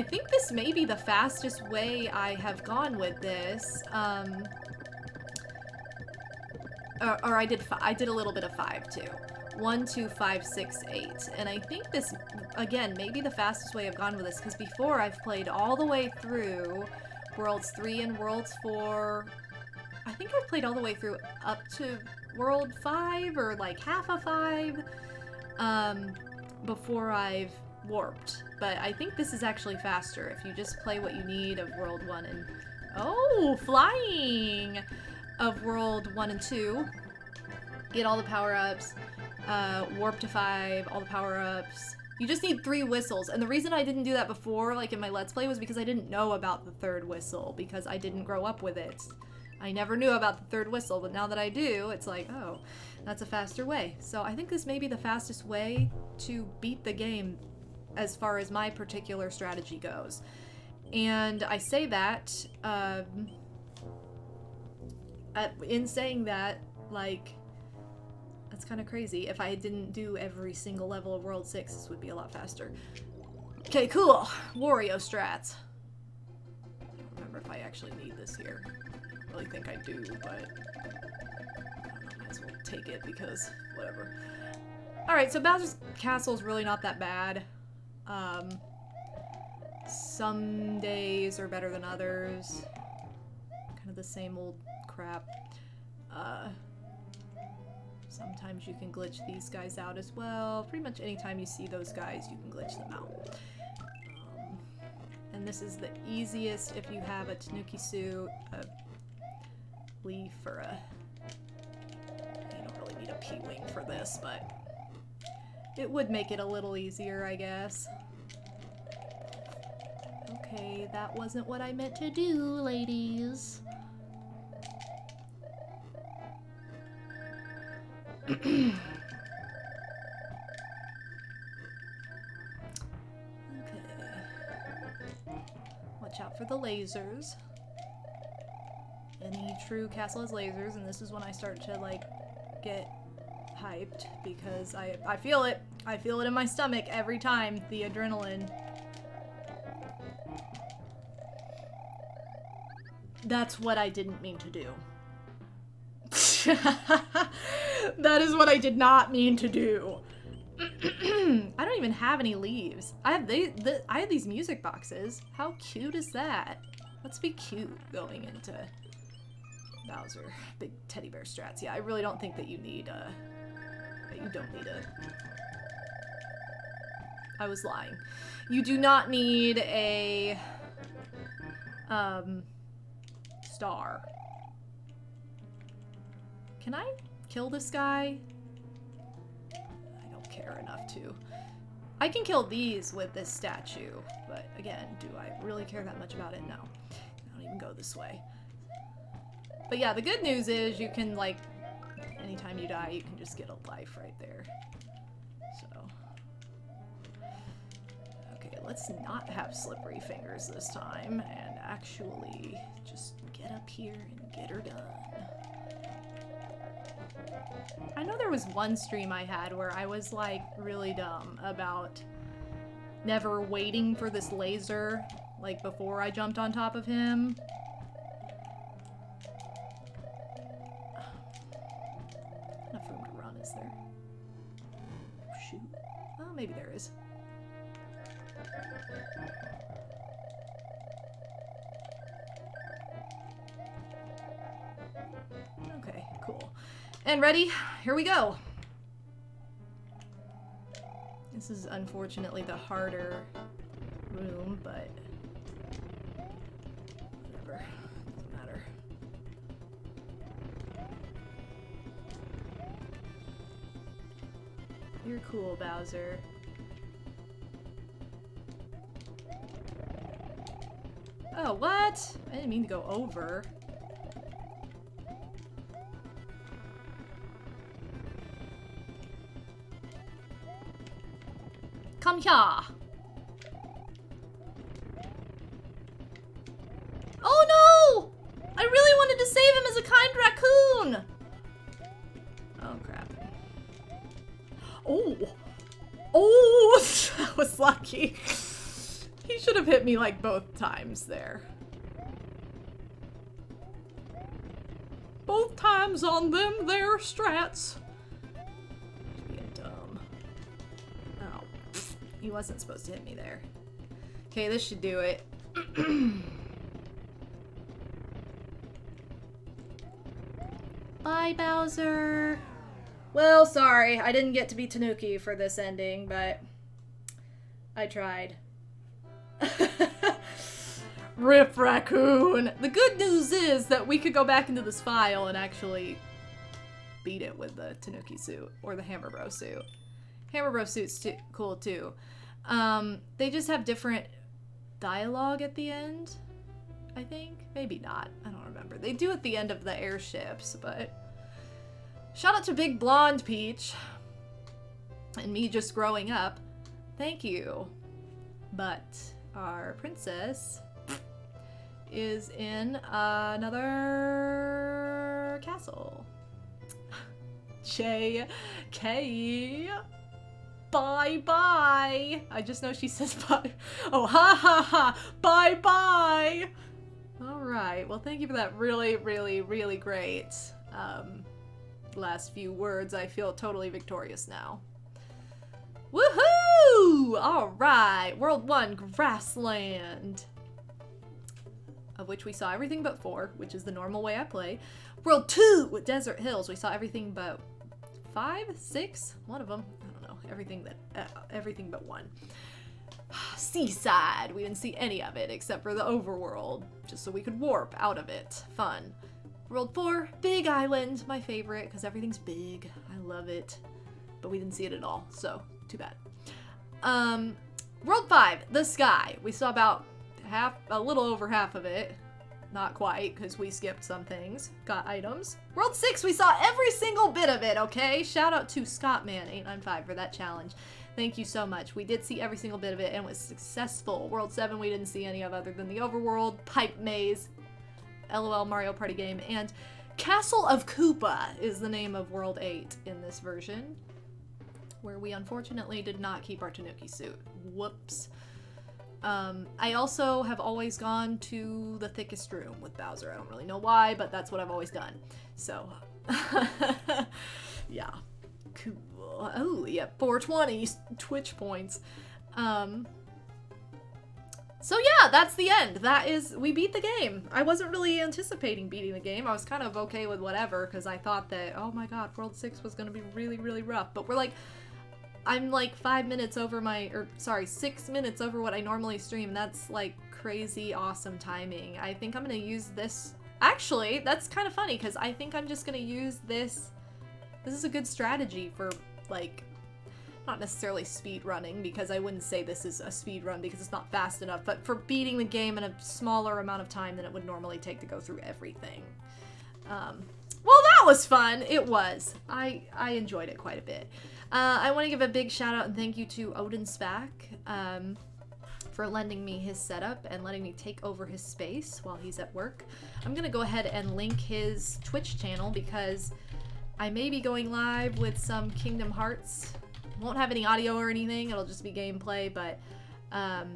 think this may be the fastest way I have gone with this. Or I did a little bit of 5, too. 1, 2, 5, 6, 8. And I think this, again, may be the fastest way I've gone with this, because before I've played all the way through Worlds 3 and Worlds 4. I think I've played all the way through up to World 5, or like half of 5, before I've warped. But I think this is actually faster if you just play what you need of World 1 and... Oh, flying! Of World 1 and 2. Get all the power-ups. Warp to 5, all the power-ups. You just need 3 whistles, and the reason I didn't do that before, like in my Let's Play, was because I didn't know about the 3rd whistle, because I didn't grow up with it. I never knew about the 3rd whistle, but now that I do, it's like, oh, that's a faster way. So I think this may be the fastest way to beat the game as far as my particular strategy goes. And I say that, in saying that, like, that's kind of crazy. If I didn't do every single level of World 6, this would be a lot faster. Okay, cool. Wario strats. I don't remember if I actually need this here. I really think I do, but I don't know, might as well take it because whatever. Alright, so Bowser's Castle is really not that bad. Some days are better than others. Kind of the same old crap. Sometimes you can glitch these guys out as well. Pretty much anytime you see those guys, you can glitch them out. And this is the easiest if you have a Tanuki suit, a leaf, or a... You don't really need a P-Wing for this, but it would make it a little easier, I guess. Okay, that wasn't what I meant to do, ladies. Okay. Watch out for the lasers. Any true castle has lasers, and this is when I start to, like, get hyped because I feel it. I feel it in my stomach every time, the adrenaline. That's what I didn't mean to do. That is what I did not mean to do. I don't even have any leaves. I have these music boxes. How cute is that? Let's be cute going into Bowser. Big teddy bear strats. Yeah, I really don't think that you need you don't need a... I was lying. You do not need a star. Can I kill this guy? I don't care enough to. I can kill these with this statue, but again, do I really care that much about it? No. I don't even go this way. But yeah, the good news is you can, like, anytime you die, you can just get a life right there. So. Okay, let's not have slippery fingers this time and actually just get up here and get her done. I know there was one stream I had where I was like really dumb about never waiting for this laser like before I jumped on top of him. Enough room to run, is there? Shoot. Oh, maybe there is. Okay, cool. And ready? Here we go. This is unfortunately the harder room, but whatever. Doesn't matter. You're cool, Bowser. Oh, what? I didn't mean to go over. Come here! Oh no! I really wanted to save him as a kind raccoon! Oh crap. Oh! Oh! That was lucky. He should have hit me like both times there. Both times on them there strats. Being dumb. Oh. He wasn't supposed to hit me there. Okay, this should do it. Bye, Bowser. Well, sorry. I didn't get to be Tanuki for this ending, but I tried. Rip Raccoon. The good news is that we could go back into this file and actually beat it with the Tanuki suit or the Hammer Bro suit. Hammer Bro suit's cool too. They just have different dialogue at the end, I think. Maybe not. I don't remember. They do at the end of the airships, but shout out to Big Blonde Peach and me just growing up. Thank you. But our princess is in another castle. J.K. Bye-bye. I just know she says bye. Oh, ha ha ha. Bye-bye. All right. Well, thank you for that really, really, really great last few words. I feel totally victorious now. Woohoo! All right. World 1, Grassland. Of which we saw everything but 4, which is the normal way I play. World 2 with Desert Hills. We saw everything but 5, 6, one of them. I don't know. Everything but 1. Seaside. We didn't see any of it except for the overworld, just so we could warp out of it. Fun. World 4, Big Island, my favorite because everything's big. I love it, but we didn't see it at all, so too bad. World 5, The Sky. We saw about a little over half of it. Not quite, because we skipped some things. Got items. World 6, we saw every single bit of it, okay? Shout out to Scottman895 for that challenge. Thank you so much. We did see every single bit of it and was successful. World 7, we didn't see any of other than the overworld, Pipe Maze, LOL Mario Party game, and Castle of Koopa is the name of World 8 in this version, where we unfortunately did not keep our Tanuki suit. Whoops. I also have always gone to the thickest room with Bowser. I don't really know why, but that's what I've always done. So, yeah. Cool. Oh, yeah, 420 Twitch points. So yeah, that's the end. We beat the game. I wasn't really anticipating beating the game. I was kind of okay with whatever, because I thought that, oh my god, World 6 was going to be really, really rough. But I'm like 6 minutes over what I normally stream. That's like crazy awesome timing. I think I'm going to use this. Actually, that's kind of funny, because I think I'm just going to use this. This is a good strategy for, like, not necessarily speed running, because I wouldn't say this is a speed run because it's not fast enough, but for beating the game in a smaller amount of time than it would normally take to go through everything. Well, that was fun. It was. I enjoyed it quite a bit. I want to give a big shout out and thank you to Odinspack for lending me his setup and letting me take over his space while he's at work. I'm going to go ahead and link his Twitch channel because I may be going live with some Kingdom Hearts. Won't have any audio or anything, it'll just be gameplay, but I've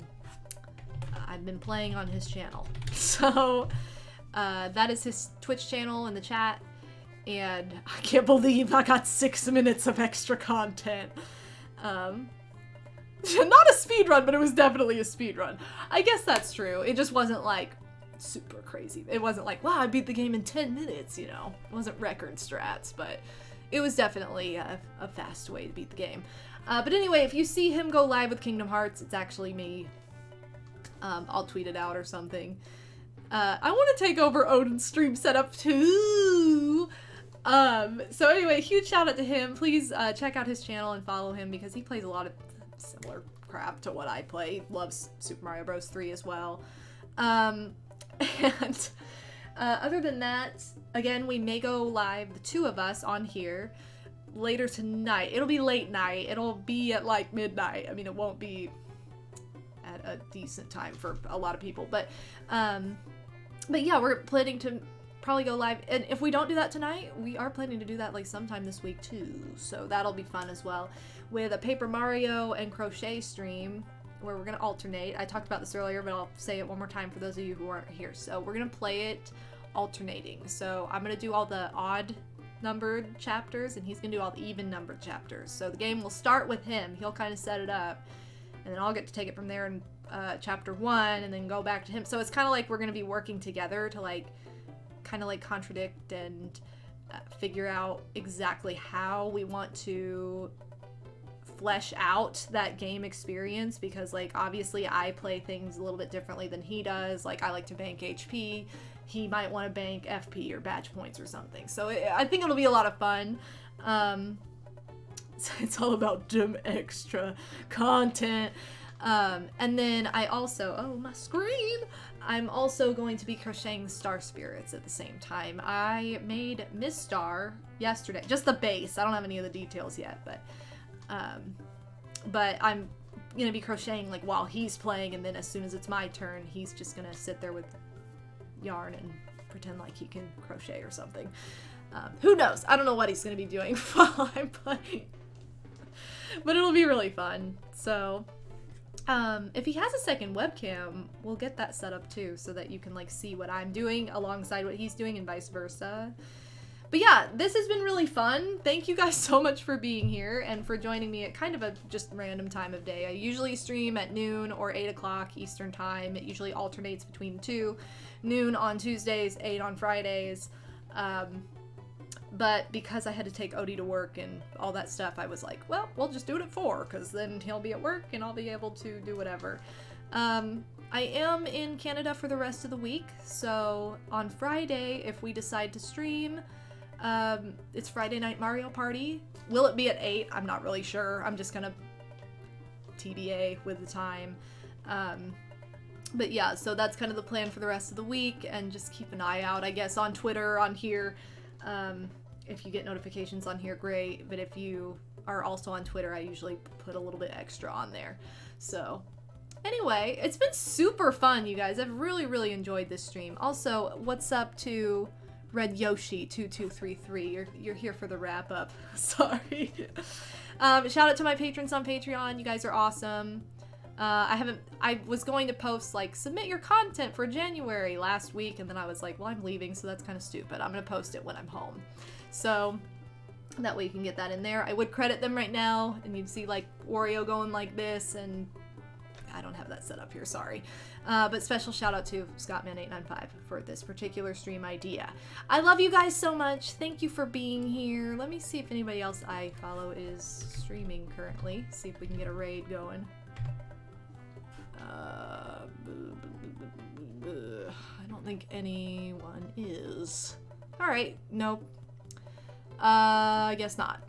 been playing on his channel. So that is his Twitch channel in the chat, and I can't believe I got 6 minutes of extra content. Not a speed run, but it was definitely a speed run. I guess that's true. It just wasn't like super crazy. It wasn't like, wow, I beat the game in 10 minutes, you know. It wasn't record strats, but it was definitely a fast way to beat the game. But anyway, if you see him go live with Kingdom Hearts, it's actually me. I'll tweet it out or something. I want to take over Odin's stream setup too. So anyway, huge shout out to him. Please check out his channel and follow him because he plays a lot of similar crap to what I play. Loves Super Mario Bros. 3 as well. And other than that, again, we may go live, the two of us, on here later tonight. It'll be late night. It'll be at like midnight. I mean, it won't be at a decent time for a lot of people. But yeah, we're planning to probably go live. And if we don't do that tonight, we are planning to do that like sometime this week too. So that'll be fun as well. With a Paper Mario and crochet stream, where we're going to alternate. I talked about this earlier, but I'll say it one more time for those of you who aren't here. So we're going to play it alternating. So I'm going to do all the odd numbered chapters, and he's going to do all the even numbered chapters. So the game will start with him. He'll kind of set it up, and then I'll get to take it from there in chapter 1, and then go back to him. So it's kind of like we're going to be working together to like kind of like contradict and figure out exactly how we want to flesh out that game experience, because like obviously I play things a little bit differently than he does. Like I like to bank HP, he might want to bank FP or badge points or something. So I think it'll be a lot of fun. So it's all about dumb extra content. And then I also, oh my screen, I'm also going to be crocheting Star Spirits at the same time. I made Miss Star yesterday, just the base. I don't have any of the details yet, but I'm gonna be crocheting like while he's playing, and then as soon as it's my turn, he's just gonna sit there with yarn and pretend like he can crochet or something. Who knows? I don't know what he's gonna be doing while I'm playing, but it'll be really fun. So if he has a second webcam, we'll get that set up too, so that you can like see what I'm doing alongside what he's doing and vice versa. But yeah, this has been really fun. Thank you guys so much for being here and for joining me at kind of a just random time of day. I usually stream at noon or 8 o'clock Eastern time. It usually alternates between 2, noon on Tuesdays, 8 on Fridays. But because I had to take Odie to work and all that stuff, I was like, well, we'll just do it at 4, because then he'll be at work and I'll be able to do whatever. I am in Canada for the rest of the week, so on Friday, if we decide to stream, it's Friday Night Mario Party. Will it be at 8? I'm not really sure. I'm just gonna TBA with the time. But yeah, so that's kind of the plan for the rest of the week, and just keep an eye out, I guess, on Twitter, on here. If you get notifications on here, great. But if you are also on Twitter, I usually put a little bit extra on there. So anyway, it's been super fun, you guys. I've really, really enjoyed this stream. Also, what's up to Red Yoshi 2233. You're here for the wrap up. Sorry. Shout out to my patrons on Patreon. You guys are awesome. I was going to post like submit your content for January last week, and then I was like, well, I'm leaving, so that's kind of stupid. I'm gonna post it when I'm home, so that way you can get that in there. I would credit them right now, and you'd see like Wario going like this, and I don't have that set up here, sorry. But special shout out to Scottman895 for this particular stream idea. I love you guys so much. Thank you for being here. Let me see if anybody else I follow is streaming currently. See if we can get a raid going. I don't think anyone is. Alright, nope. I guess not.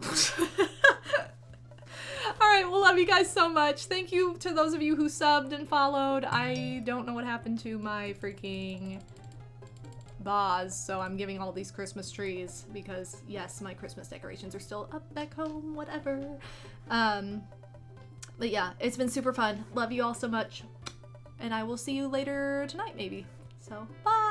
Alright, well, love you guys so much. Thank you to those of you who subbed and followed. I don't know what happened to my freaking vase, so I'm giving all these Christmas trees because, yes, my Christmas decorations are still up back home, whatever. But yeah, it's been super fun. Love you all so much. And I will see you later tonight, maybe. So, bye!